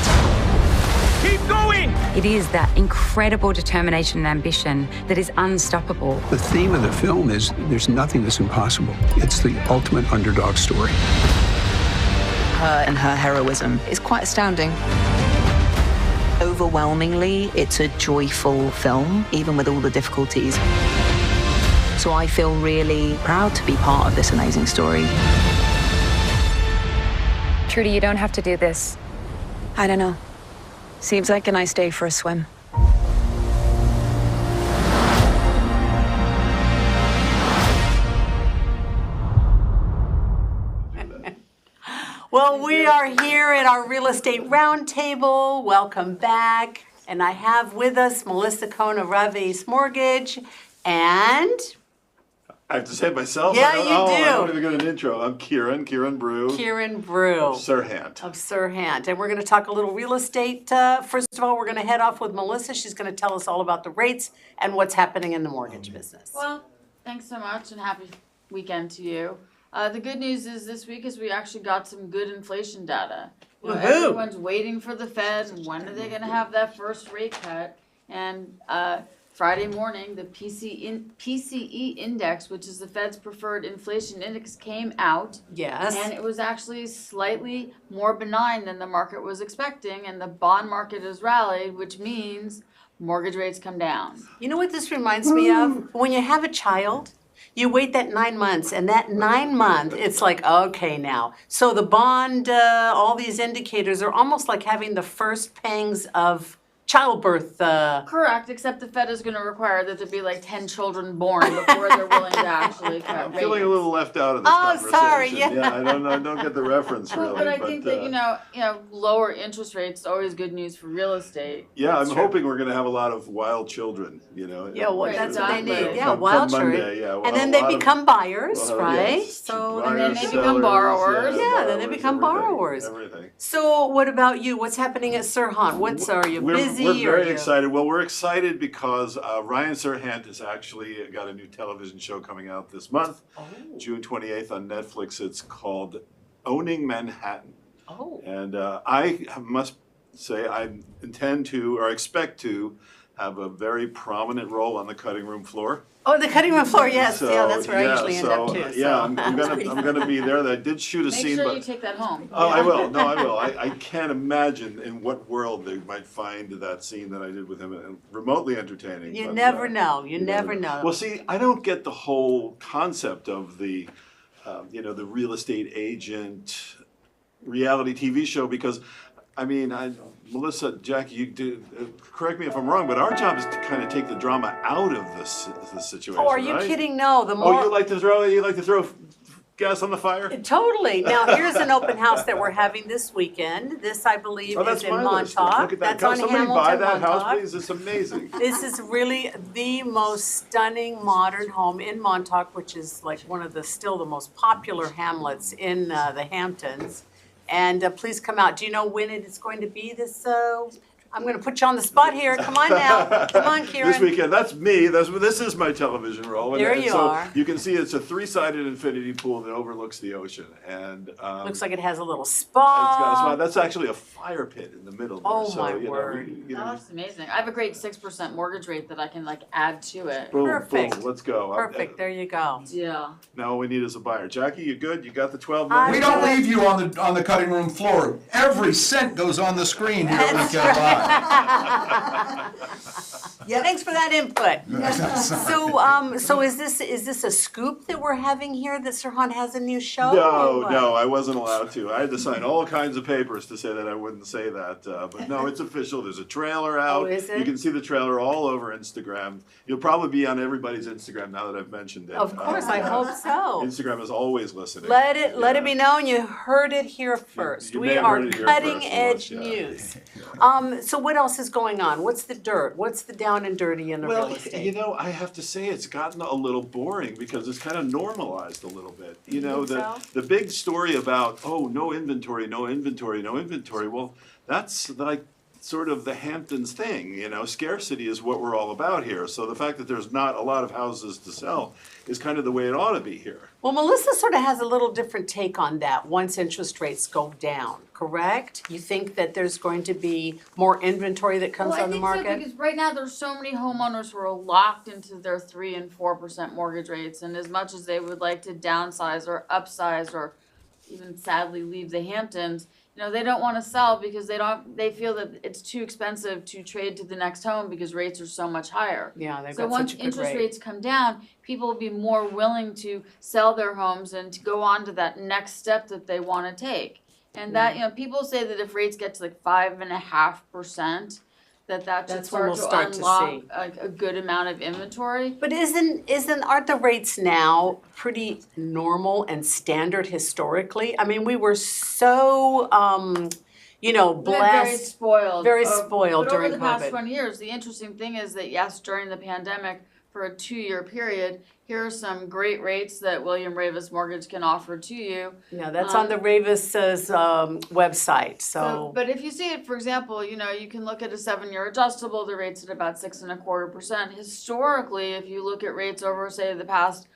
Keep going! It is that incredible determination and ambition that is unstoppable. The theme of the film is there's nothing that's impossible. It's the ultimate underdog story. Her and her heroism is quite astounding. Overwhelmingly, it's a joyful film, even with all the difficulties. So I feel really proud to be part of this amazing story. Trudy, you don't have to do this. I don't know. Seems like a nice day for a swim. Well, we are here at our real estate roundtable. Welcome back. And I have with us Melissa Cohn of Ravi's Mortgage and... I have to say it myself? Yeah, you do. I don't even get an intro. I'm Kieran Brew. Kieran Brew. Of Sirhant. Of Sirhant. And we're going to talk a little real estate. First of all, we're going to head off with Melissa. She's going to tell us all about the rates and what's happening in the mortgage business. Well, thanks so much and happy weekend to you. The good news is this week is we actually got some good inflation data. You know, everyone's waiting for the Fed. When are they going to have that first rate cut? And Friday morning, the PCE index, which is the Fed's preferred inflation index, came out. Yes. And it was actually slightly more benign than the market was expecting, and the bond market has rallied, which means mortgage rates come down. You know what this reminds me of? When you have a child, you wait that 9 months, and that 9 month, it's like, okay now. So the bond, all these indicators are almost like having the first pangs of childbirth. Correct, except the Fed is going to require that there be like 10 children born before they're willing to actually cut I'm rates. feeling a little left out of this conversation. Sorry, yeah. I don't get the reference really. But I think that, you know, lower interest rates is always good news for real estate. Yeah, I'm hoping we're going to have a lot of wild children, you know. Yeah, well, that's what they need. Yeah, Come wild Monday, children. yeah, And then they become buyers, right? Yes, So and then they buyers, become sellers, borrowers. Yeah, then they become borrowers. Everything. So what about you? What's happening at Sirhant? Are you busy? We're very or excited. Well, we're excited because Ryan Sirhant has actually got a new television show coming out this month, June 28th on Netflix. It's called Owning Manhattan. Oh. And I must say I intend to, or expect to, have a very prominent role on the cutting room floor. Oh, the cutting room floor, yes. So, yeah, that's where I usually end up too. Yeah, I'm gonna be there. I did shoot a Make scene, sure but you take that home. oh, I will. No, I will. I can't imagine in what world they might find that scene that I did with him remotely entertaining. You but, never know. You never know. Well, see, I don't get the whole concept of the, the real estate agent reality TV show because, I mean, Melissa, Jackie, you do, correct me if I'm wrong, but our job is to kind of take the drama out of this situation. Oh, are you right? kidding? No, the more. Oh, you like to throw gas on the fire? Totally. Now, here's an open house that we're having this weekend. This, I believe, is in Montauk. Look at that. That's Can on somebody Hamilton, buy that Montauk. house, please? It's amazing. This is really the most stunning modern home in Montauk, which is like one of still the most popular hamlets in the Hamptons. And please come out. Do you know when it is going to be this? I'm going to put you on the spot here. Come on now. Come on, Kieran. This weekend. That's me. This is my television role. There and you so are. You can see it's a 3-sided infinity pool that overlooks the ocean. And Looks like it has a little it's spa. got a spot. That's actually a fire pit in the middle there. Oh, so, my you know, word. That's amazing. I have a great 6% mortgage rate that I can like add to it. Boom, Perfect. boom. Let's go. Perfect. There you go. Yeah. Now all we need is a buyer. Jackie, you good? You got the 12 I- million? We don't leave you on the cutting room floor. Every cent goes on the screen here at Weekend Live. Yep. Thanks for that input. So is this a scoop that we're having here that Sirhant has a new show? or what? No, I wasn't allowed to. I had to sign all kinds of papers to say that I wouldn't say that. But no, it's official. There's a trailer out. Oh, is it? You can see the trailer all over Instagram. You'll probably be on everybody's Instagram now that I've mentioned it. Of course, I hope so. Instagram is always listening. Let it be known you heard it here first. you may We have are heard it here cutting first, edge yeah. news. So what else is going on? What's the dirt? What's the down and dirty in the real estate? You know, I have to say it's gotten a little boring because it's kind of normalized a little bit. You know, think so? the big story about, oh, no inventory. Well, that's like sort of the Hamptons thing, you know, scarcity is what we're all about here. So the fact that there's not a lot of houses to sell is kind of the way it ought to be here. Well, Melissa sort of has a little different take on that once interest rates go down, correct? You think that there's going to be more inventory that comes on the market? So, because right now there's so many homeowners who are locked into their 3 and 4% mortgage rates, and as much as they would like to downsize or upsize or even sadly leave the Hamptons, you know, they don't want to sell because they feel that it's too expensive to trade to the next home because rates are so much higher. Yeah, they've So got once such a good interest rate. rates come down, people will be more willing to sell their homes and to go on to that next step that they want to take. And that, you know, people say that if rates get to like 5.5%, that should That's when we'll start to start to unlock see. a good amount of inventory. But aren't the rates now pretty normal and standard historically? I mean, we were so, you know, We've been blessed. very spoiled. Very spoiled but during over the past COVID. 20 years, the interesting thing is that yes, during the pandemic, for a 2-year period, here are some great rates that William Ravis Mortgage can offer to you. Yeah, that's on the Ravis's website, so. But if you see it, for example, you know, you can look at a 7-year adjustable, the rate's at about 6.25%. Historically, if you look at rates over, say, the past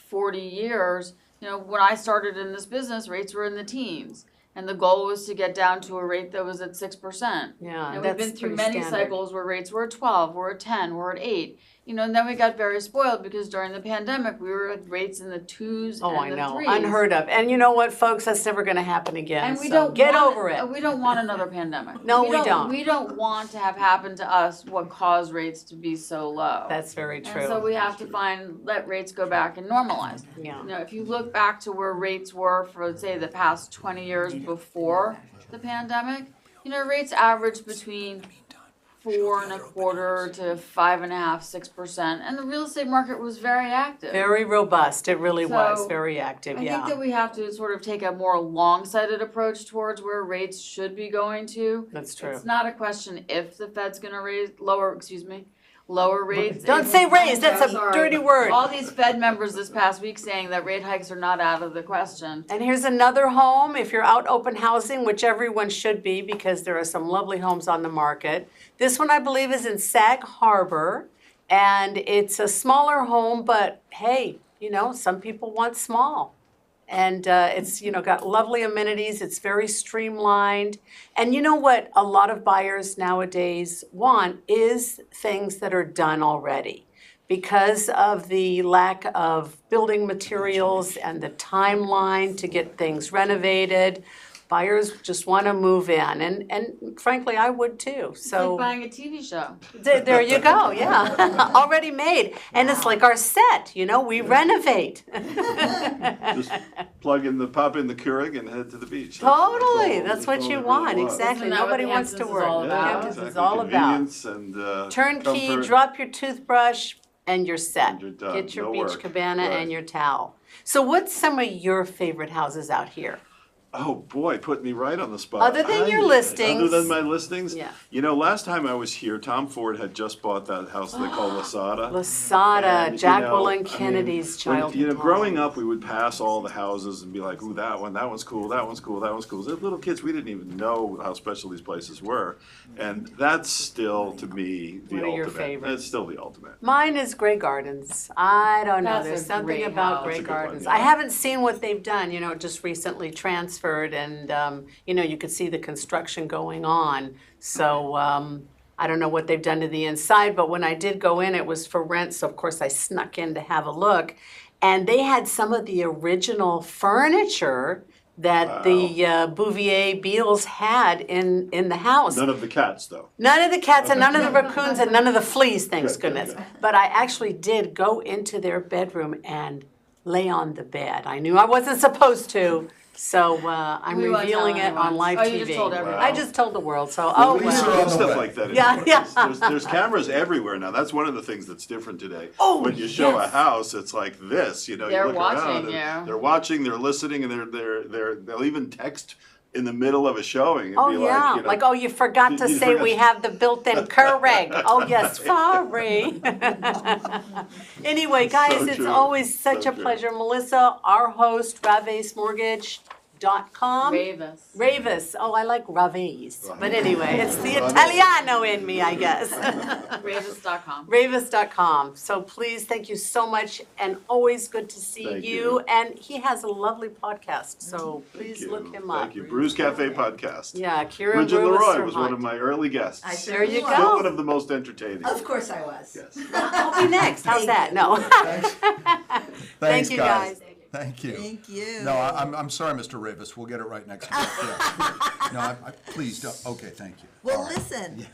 40 years, you know, when I started in this business, rates were in the teens. And the goal was to get down to a rate that was at 6%. Yeah, and we've that's been through pretty many standard. cycles where rates were at 12, we're at 10, we're at 8. You know, and then we got very spoiled because during the pandemic we were at rates in the 2s Oh, I and the know, 3s. unheard of. And you know what, folks, that's never gonna happen again, And we so don't get want, over it. We don't want another pandemic. No, we don't. We don't want to have happen to us what caused rates to be so low. That's very true. And so we have to let rates go back and normalize. Yeah. You know, if you look back to where rates were for, say, the past 20 years before the pandemic, you know, rates averaged between 4.25% to 5.5%, 6%, and the real estate market was very active. Very robust, it really was, So, very active, I yeah. think that we have to sort of take a more long-sighted approach towards where rates should be going to. That's true. It's not a question if the Fed's going to lower rates. Don't It's- say raise, that's a Sorry. dirty word. All these Fed members this past week saying that rate hikes are not out of the question. And here's another home, if you're out open housing, which everyone should be because there are some lovely homes on the market. This one I believe is in Sag Harbor, and it's a smaller home, but hey, you know, some people want small. And it's, you know, got lovely amenities, it's very streamlined. And you know what a lot of buyers nowadays want is things that are done already. Because of the lack of building materials and the timeline to get things renovated, buyers just want to move in. And frankly, I would too, It's so. like buying a TV show. There you go, yeah, already made. And it's like our set, you know, we renovate. Just pop in the Keurig and head to the beach. Totally, that's what you want, want. exactly. Isn't that what Nobody wants to Hamptons is work. all about? Hamptons is exactly. all about. Convenience and Turnkey, comfort. drop your toothbrush and you're set. And you're done. Get your No beach work. cabana Right. and your towel. So what's some of your favorite houses out here? Oh boy, put me right on the spot. Other than your listings. Other than my listings? Yeah. You know, last time I was here, Tom Ford had just bought that house they call Lasada. Lasada, And, Jacqueline you know, Kennedy's when, childhood you know, home. growing up, we would pass all the houses and be like, ooh, that one's cool, that one's cool, that one's cool. As little kids, we didn't even know how special these places were. And that's still, to me, the What are ultimate. your favorites? It's still the ultimate. Mine is Grey Gardens. I don't know, That's there's a something great about house. Grey That's a good one, Gardens. yeah. I haven't seen what they've done, you know, it just recently transferred and, you know, you could see the construction going on. So, I don't know what they've done to the inside, but when I did go in, it was for rent, so of course I snuck in to have a look. And they had some of the original furniture that the Bouvier Beals had in the house. None of the cats, though. None of the cats and none of the raccoons and none of the fleas, thanks Good, good, goodness. good. But I actually did go into their bedroom and lay on the bed. I knew I wasn't supposed to, so I'm We won't revealing tell it on anyone. live Oh, TV. you just told everyone. I just told the world, so Well, oh we used to well. do stuff like that. Yeah, yeah. There's cameras everywhere now. That's one of the things that's different today. Oh, when you show yes. a house, it's like this. You know, They're you look around. watching And you. They're watching. They're listening, and they'll even text in the middle of a showing and Oh be yeah, like, you know, like, oh, you forgot to You say forgot we to- have the built-in Keurig. Oh yes, sorry. Anyway, guys, So it's true. always such So a true. pleasure. Melissa, our host, Raves Mortgage. Ravis.com. Ravis. Ravis. Oh, I like Ravis. But anyway, it's the Italiano in me, I guess. Ravis.com. Ravis.com. So please, thank you so much, and always good to see Thank you. you. And he has a lovely podcast, so please Thank look you. him up. Thank you. Brew's Cafe podcast. Yeah, Kieran Bridget Brew Leroy Sir was one Hunt. of my early guests. I sure There you was. go. Still one of the most entertaining. Of course I was. Yes. I'll be next. How's that? No. Thanks, Thank you, guys. Thank you. Thank you. No, I'm sorry, Mr. Ravis. We'll get it right next week. Yeah. No, please don't. Okay, thank you. Well, All right. listen,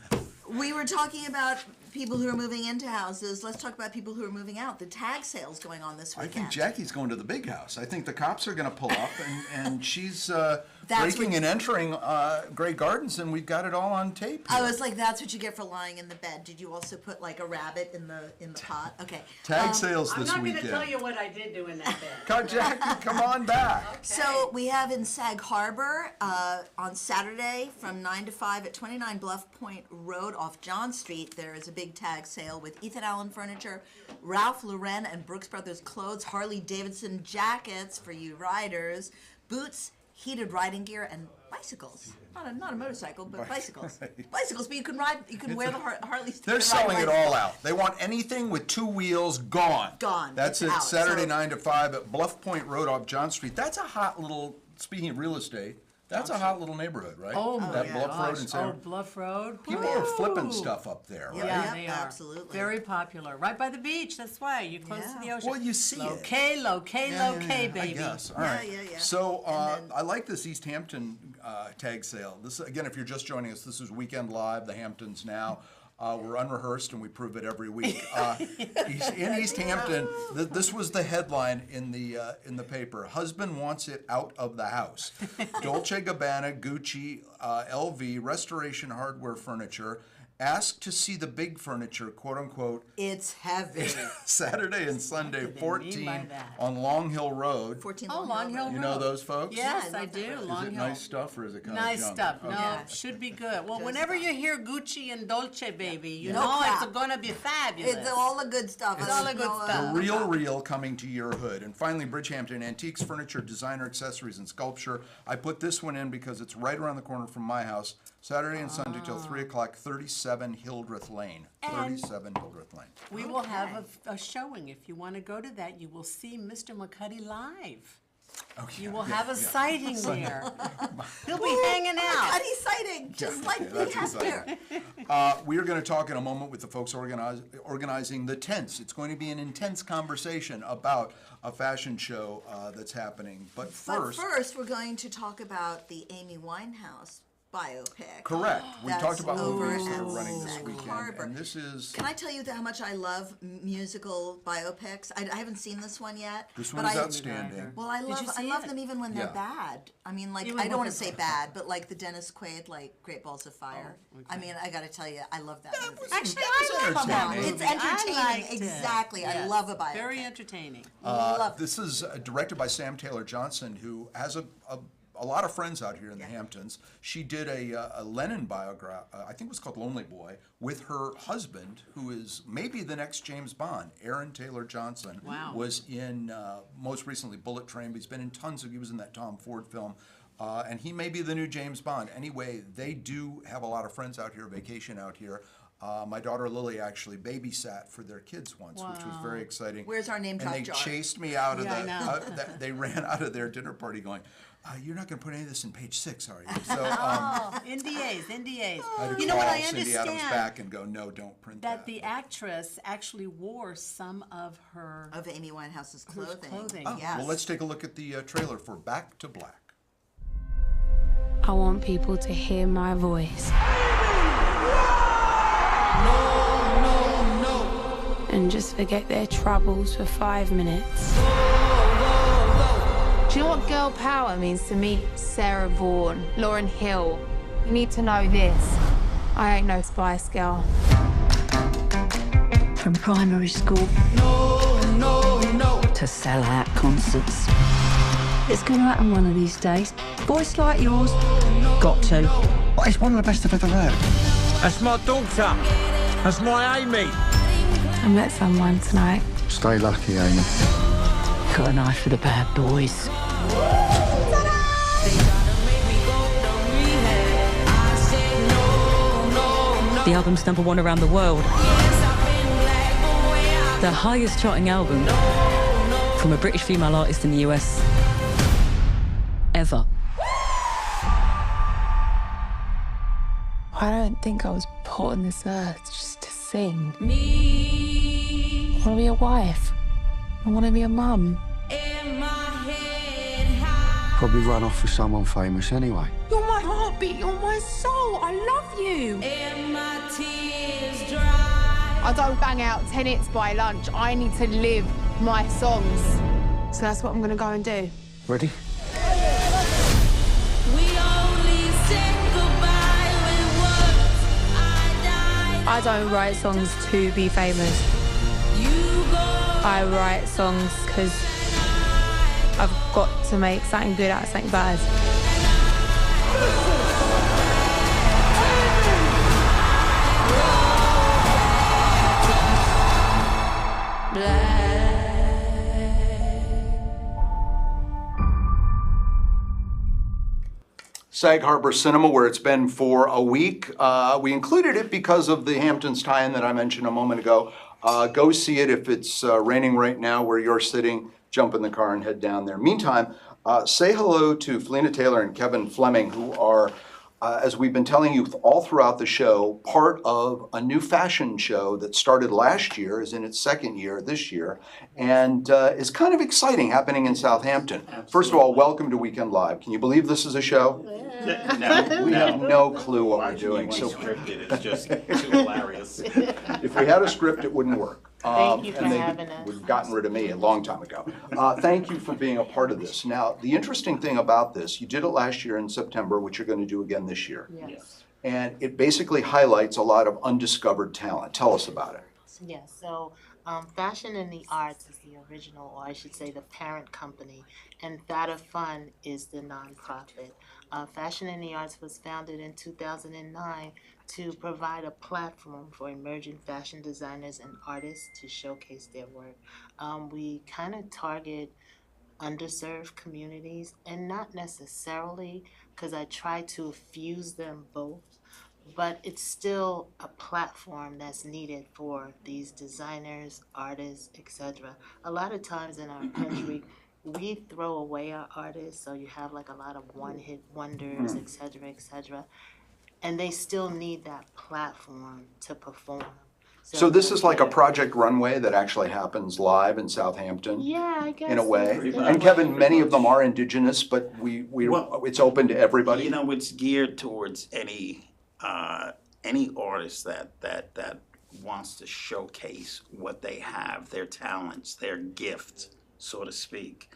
we were talking about people who are moving into houses. Let's talk about people who are moving out. The tag sale's going on this I weekend. think Jackie's going to the big house. I think the cops are going to pull up, and she's That's breaking what- and entering Grey Gardens, and we've got it all on tape. I here. was like, that's what you get for lying in the bed. Did you also put like a rabbit in the pot? Okay. Tag sales I'm this not going weekend. to tell you what I did do in that bed. Come, Jackie, come on back. So we have in Sag Harbor on Saturday from 9 to 5 at 29 Bluff Point Road off John Street. There is a big tag sale with Ethan Allen Furniture, Ralph Lauren and Brooks Brothers Clothes, Harley Davidson jackets for you riders, boots, heated riding gear, and bicycles. Not a motorcycle, but bicycles. Bicycles, but you can ride. You can wear the Harley. They're selling it all out. They want anything with two wheels gone. Gone. That's It's it. out. Saturday So- 9 to 5 at Bluff Point Road off John Street. That's a hot little. Speaking of real estate, that's a hot little neighborhood, right? Oh my that Bluff Road in gosh. San. Oh, Bluff Road. People are flipping Woo. stuff up there, right? Yeah, they are. absolutely. Very popular. Right by the beach. That's why. You're close to the ocean. Well, you see it. Low-K, baby. I guess. All right. yeah. So I like this East Hampton tag sale. This again, if you're just joining us, this is Weekend Live, the Hamptons now. We're unrehearsed and we prove it every week. In East Hampton, this was the headline in the paper. Husband wants it out of the house. Dolce & Gabbana, Gucci, LV, Restoration Hardware Furniture. Asked to see the big furniture, quote unquote. It's heavy. Saturday and Sunday, What do they mean 14 by that? on Long Hill Road. 14 Long Hill Road. You know those folks? Yes, I do. Long Is it Hill. nice stuff or is it kind Nice of junk? stuff. Okay. No, should be good. Well, whenever you hear Gucci and Dolce, baby, you No know crap. it's gonna be fabulous. It's all the good stuff. It's all the good stuff. The real coming to your hood. And finally, Bridgehampton Antiques, Furniture, Designer, Accessories, and Sculpture. I put this one in because it's right around the corner from my house. Saturday and Sunday till 3 o'clock, 37 Hildreth Lane. And 37 Hildreth Lane. We will have a showing. If you want to go to that, you will see Mr. McCuddy live. Okay, You will yeah, have a yeah. sighting there. He'll be hanging out. Cuddy sighting, just like we that's have here. exciting. We are going to talk in a moment with the folks organizing the tents. It's going to be an intense conversation about a fashion show that's happening. But But first, we're going to talk about the Amy Winehouse biopic. correct. We That's talked about over movies that at are running this Sag weekend, Harbor. and this is Can I tell you how much I love musical biopics? I haven't seen this one yet. this but one is I- outstanding. Well, I Did you love see it? them even when they're Yeah. bad. I mean, like Even I don't want with to say bad, but like the Dennis Quaid, like Great Balls of Fire. I mean, I got to tell you, I love that movie. Actually, was I love that entertaining. movie. It's entertaining, I liked it. exactly. I Yes. love a biopic. Very entertaining. Love This is directed by Sam Taylor Johnson, who has a lot of friends out here in the Hamptons. She did a Lennon biography, I think it was called Lonely Boy, with her husband, who is maybe the next James Bond. Aaron Taylor Johnson was in, most recently, Bullet Train, but he's been in he was in that Tom Ford film. And he may be the new James Bond. Anyway, they do have a lot of friends out here, vacation out here. My daughter Lily actually babysat for their kids once, which was very exciting. Where's our name drop And they jar? chased me out of Yeah, I know. they ran out of their dinner party going, you're not going to put any of this in page 6, are you? So NDAs. I had to You know what? call I Cindy Adams understand back and go, no, don't print that. that the actress actually wore some of her Of Amy Winehouse's clothing. clothing. Oh, Yes. well, let's take a look at the trailer for Back to Black. I want people to hear my voice. And just forget their troubles for 5 minutes. Do you know what girl power means to me? Sarah Vaughan, Lauryn Hill. You need to know this. I ain't no Spice Girl. From primary school to sell-out concerts. It's going to happen one of these days. Voice like yours, got to. But it's one of the best I've ever heard. That's my daughter. That's my Amy. I met someone tonight. Stay lucky, Amy. Got an eye for the bad boys. The The album's #1 around the world. The highest charting album from a British female artist in the US ever. I don't think I was put on this earth just to sing. I want to be a wife. I want to be a mum. Probably run off with someone famous anyway. You're my heartbeat, you're my soul. I love you. I don't bang out 10 hits by lunch. I need to live my songs. So that's what I'm going to go and do. Ready? I don't write songs to be famous. I write songs because I've got to make something good out of something bad. Sag Harbor Cinema, where it's been for a week. We included it because of the Hamptons tie-in that I mentioned a moment ago. Go see it if it's raining right now where you're sitting. Jump in the car and head down there. Meantime, say hello to Philena Taylor and Kevin Fleming, who are, as we've been telling you all throughout the show, part of a new fashion show that started last year, is in its second year this year, and is kind of exciting, happening in Southampton. First of all, welcome to Weekend Live. Can you believe this is a show? No, We have no clue what we're doing. So So scripted, it's just too hilarious. if we had a script, it wouldn't work. Thank you for and they having us. would have gotten rid of me a long time ago. Thank you for being a part of this. Now, the interesting thing about this, you did it last year in September, which you're going to do again this year. Yes. And it basically highlights a lot of undiscovered talent. Tell us about it. Yes, so Fashion in the Arts is the original, or I should say the parent company, and Fata Fun is the nonprofit. Fashion in the Arts was founded in 2009 to provide a platform for emerging fashion designers and artists to showcase their work. We kind of target underserved communities, and not necessarily, because I try to fuse them both, but it's still a platform that's needed for these designers, artists, etc. A lot of times in our country, we throw away our artists, so you have like a lot of one-hit wonders, etc., etc., and they still need that platform to perform. So this is like a Project Runway that actually happens live in Southampton? Yeah, I guess In a way. Pretty And much. Kevin, many of them are Indigenous, but it's open to everybody? You know, it's geared towards any artist that wants to showcase what they have, their talents, their gift, so to speak.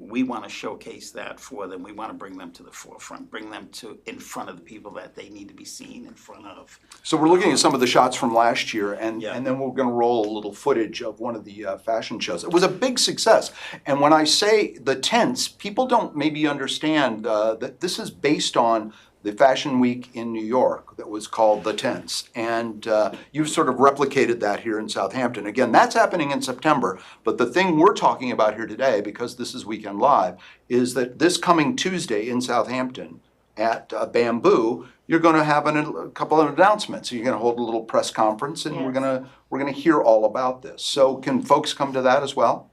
We want to showcase that for them. We want to bring them to the forefront, bring them to in front of the people that they need to be seen in front of. So we're looking at some of the shots from last year, and then we're going to roll a little footage of one of the fashion shows. It was a big success. And when I say the tents, people don't maybe understand that this is based on the Fashion Week in New York that was called The Tents. And you've sort of replicated that here in Southampton. Again, that's happening in September, but the thing we're talking about here today, because this is Weekend Live, is that this coming Tuesday in Southampton at Bamboo, you're going to have a couple of announcements. You're going to hold a little press conference, and we're going to hear all about this. So can folks come to that as well?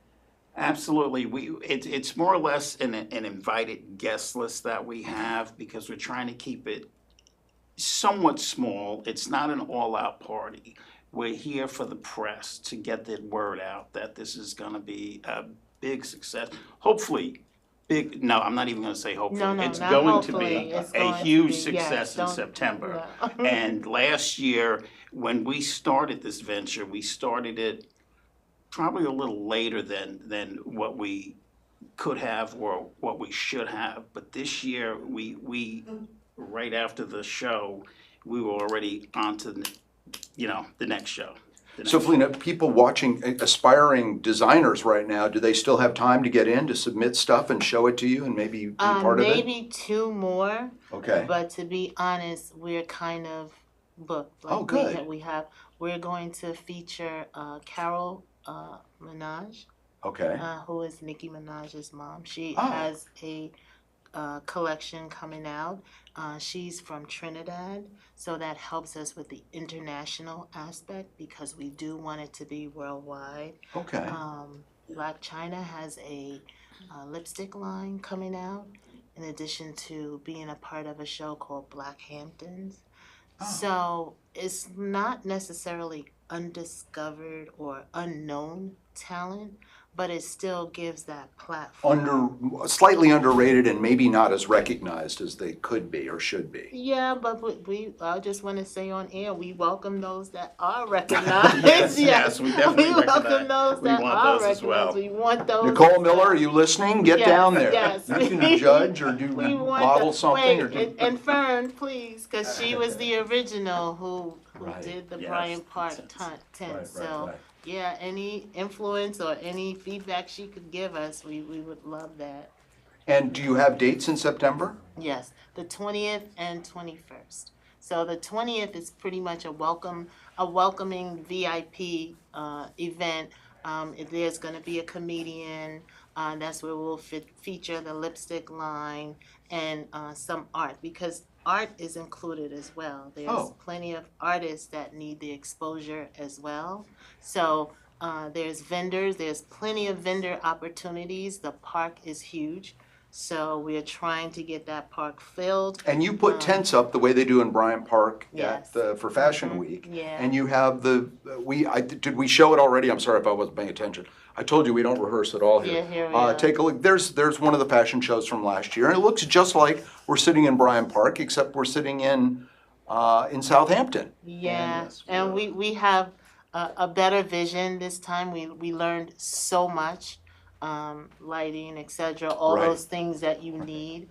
Absolutely. It's more or less an invited guest list that we have, because we're trying to keep it somewhat small. It's not an all-out party. We're here for the press to get the word out that this is going to be a big success. Hopefully, big. No, I'm not even going to say hopefully. No, it's not going hopefully. to be It's a going to huge be, success in don't- September. yeah. And last year, when we started this venture, we started it probably a little later than what we could have or what we should have. But this year, we right after the show, we were already on to the next show. So Philena, people watching, aspiring designers right now, do they still have time to get in to submit stuff and show it to you and maybe be part of it? Maybe two more. Okay. But to be honest, we're kind of booked. Oh, good. We're going to feature Carol Minaj. Okay. Who is Nicki Minaj's mom. She Oh. has a collection coming out. She's from Trinidad, so that helps us with the international aspect because we do want it to be worldwide. Okay. Black China has a lipstick line coming out, in addition to being a part of a show called Black Hamptons. So it's not necessarily undiscovered or unknown talent, but it still gives that platform. Slightly underrated and maybe not as recognized as they could be or should be. Yeah, but I just want to say on air, we welcome those that are recognized. Yes, we definitely welcome those that are those as well. recognized. We want those. Nicole Miller, are you listening? Get Yes, down there. yes. You can judge or do We want bottle something or wait, do. and Fern, please, because she was the original who did the Yes. Bryant Park tent. So. Yeah, any influence or any feedback she could give us, we would love that. And do you have dates in September? Yes, the 20th and 21st. So the 20th is pretty much a welcoming VIP event. There's going to be a comedian. That's where we'll feature the lipstick line and some art, because art is included as well. There's plenty of artists that need the exposure as well. So there's vendors, there's plenty of vendor opportunities. The park is huge. So we're trying to get that park filled. And you put tents up the way they do in Bryant Park Yes. for Fashion Week. Yeah. And you have did we show it already? I'm sorry if I wasn't paying attention. I told you we don't rehearse at all here. Yeah, here we are. Take a look. There's one of the fashion shows from last year, and it looks just like we're sitting in Bryant Park, except we're sitting in Southampton. Yeah, and we have a better vision this time. We learned so much, lighting, etc. All Right. those things that you need.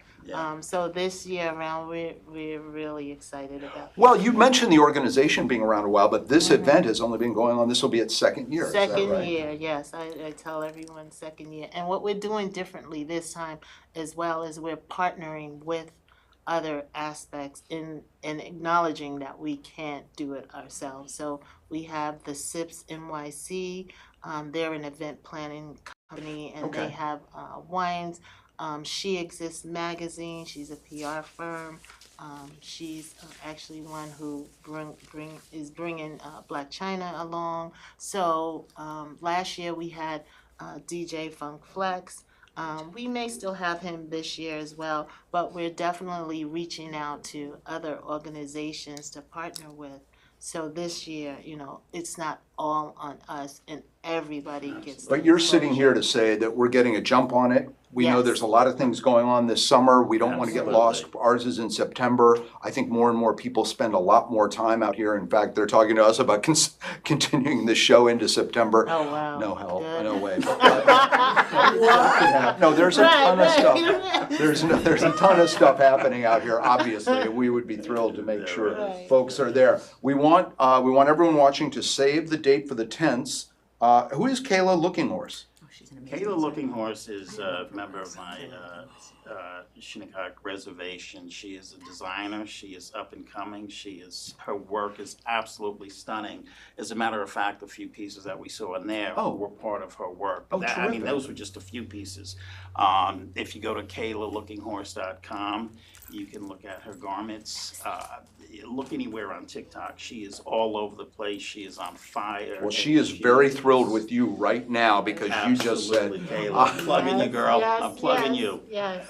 So this year around, we're really excited about. Well, you mentioned the organization being around a while, but this event has only been going on. This will be its second year. Is that Second right? year, yes. I tell everyone second year. And what we're doing differently this time as well is we're partnering with other aspects in acknowledging that we can't do it ourselves. So we have the SIPS NYC. They're an event planning company, and they have wines. She Exists magazine. She's a PR firm. She's actually one who is bringing Black China along. So last year we had DJ Funk Flex. We may still have him this year as well, but we're definitely reaching out to other organizations to partner with. So this year, it's not all on us, and everybody gets. But you're sitting here to say that we're getting a jump on it. We know Yes. there's a lot of things going on this summer. We don't want to get lost. Absolutely. Ours is in September. I think more and more people spend a lot more time out here. In fact, they're talking to us about continuing the show into September. Oh, wow. No hell, Good. no way. No, there's a ton of stuff. There's a ton of stuff happening out here, obviously. We would be thrilled to make sure folks are there. We want everyone watching to save the date for the tents. Who is Kayla Looking Horse? Kayla Looking Horse is a member of my Shinnecock reservation. She is a designer. She is up and coming. Her work is absolutely stunning. As a matter of fact, a few pieces that we saw in there were part of her work. Oh, I mean, terrific. those were just a few pieces. If you go to KaylaLookingHorse.com, you can look at her garments. Look anywhere on TikTok. She is all over the place. She is on fire. Well, she is very thrilled with you right now because you just said. Absolutely, Kayla. I'm plugging you, girl. Yes, I'm plugging yes, you. Yes,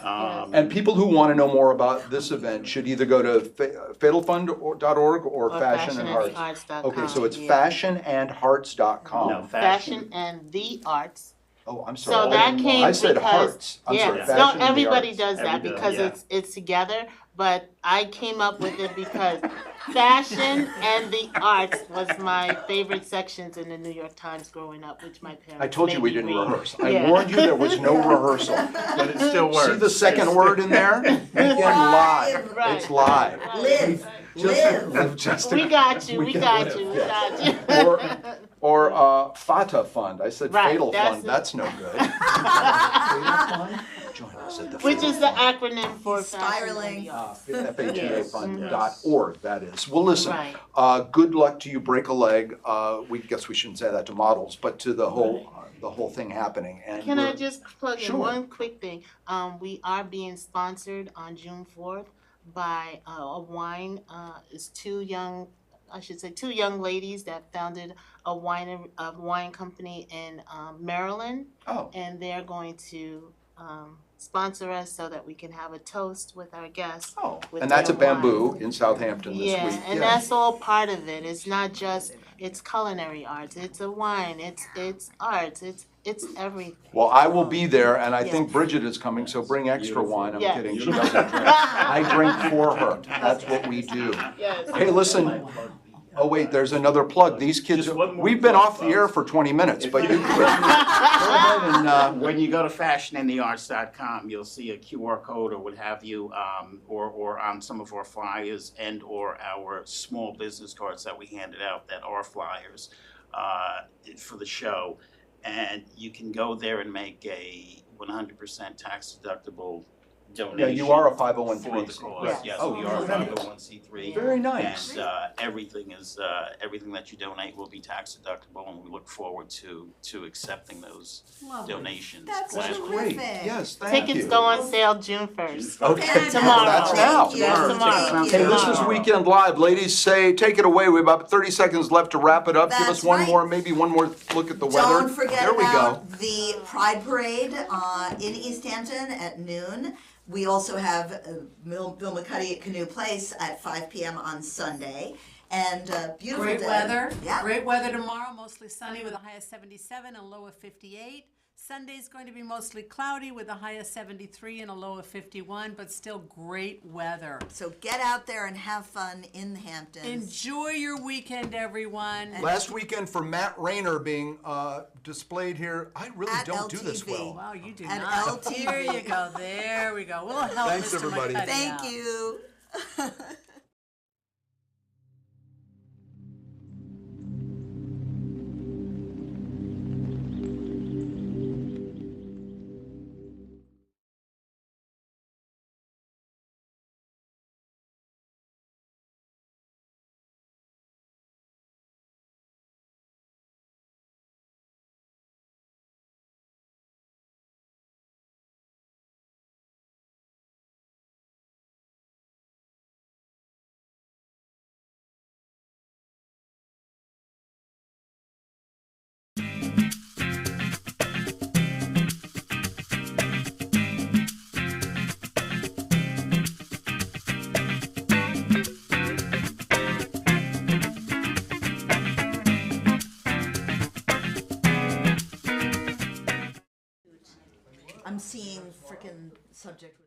And people who want to know more about this event should either go to fatalfund.org or Fashion and Hearts. fashionandthearts.com. Okay, so it's yeah. fashionandhearts.com. No, Fashion and the Arts. Oh, I'm So sorry. that came I said because hearts. I'm sorry. no, Fashion and the everybody Arts. does that Everybody, because yeah. it's together. But I came up with it because fashion and the arts was my favorite sections in the New York Times growing up, which my parents. I told you made we me didn't read. rehearse. I Yeah. warned you there was no rehearsal. But it still works. See the second word in there? Begin live. Right. It's live. Live. Live. Just We got you. We got you. We got you. Or Fata Fund. I said Right, Fatal that's Fund. it. That's no good. Fatal Fund? join us at the Which is the acronym for Spiraling. FHAfund.org, that is. Well, listen, Right. good luck to you, break a leg. We guess we shouldn't say that to models, but to the whole thing happening. And Can I we're- just plug in Sure. one quick thing? We are being sponsored on June 4th by a wine. It's two young ladies that founded a wine company in Maryland. Oh. And they're going to sponsor us so that we can have a toast with our guests. Oh, with and that's their at Bamboo wine. in Southampton this Yeah, week. and that's all part of it. It's not just, it's culinary arts, it's a wine, it's arts, it's everything. Well, I will be there, and I Yeah. think Bridget is coming, so bring extra wine. I'm Yes. kidding, she doesn't drink. I drink for her, that's what we do. Yes. Hey, listen, oh wait, there's another plug. These kids, we've been off the air for 20 minutes, but you go ahead and, When you go to fashioninthearts.com, you'll see a QR code or what have you, or on some of our flyers and or our small business cards that we handed out that are flyers for the show. And you can go there and make a 100% tax deductible donation. Yeah, you are a For the 501(c)(3). cause. Yes, Oh, we are a tremendous. 501(c)(3). Very nice. And everything that you donate will be tax deductible, and we look forward to accepting those Lovely. donations. That's gladly. Great, yes, thank you. Tickets go on sale June 1st. Okay, Tomorrow. that's now. Thank you. Yes, Thank tomorrow. you. Hey, this is Weekend Live. Ladies, take it away. We have about 30 seconds left to wrap it up. Give That's us one right. more look at the weather. Don't forget There we go. about the Pride Parade in East Hampton at noon. We also have Bill McCuddy at Canoe Place at 5 p.m. on Sunday. And beautiful Great day. weather. Yeah. Great weather tomorrow, mostly sunny with a high of 77 and a low of 58. Sunday's going to be mostly cloudy with a high of 73 and a low of 51, but still great weather. So get out there and have fun in the Hamptons. Enjoy your weekend, everyone. Last weekend for Matt Rayner being displayed here. I really At don't do this LTV. well. Wow, you do At not. LTV. There you go. There we go. We'll help Thanks, Mr. everybody. McCuddy Thank out. you. I'm seeing frickin' subject.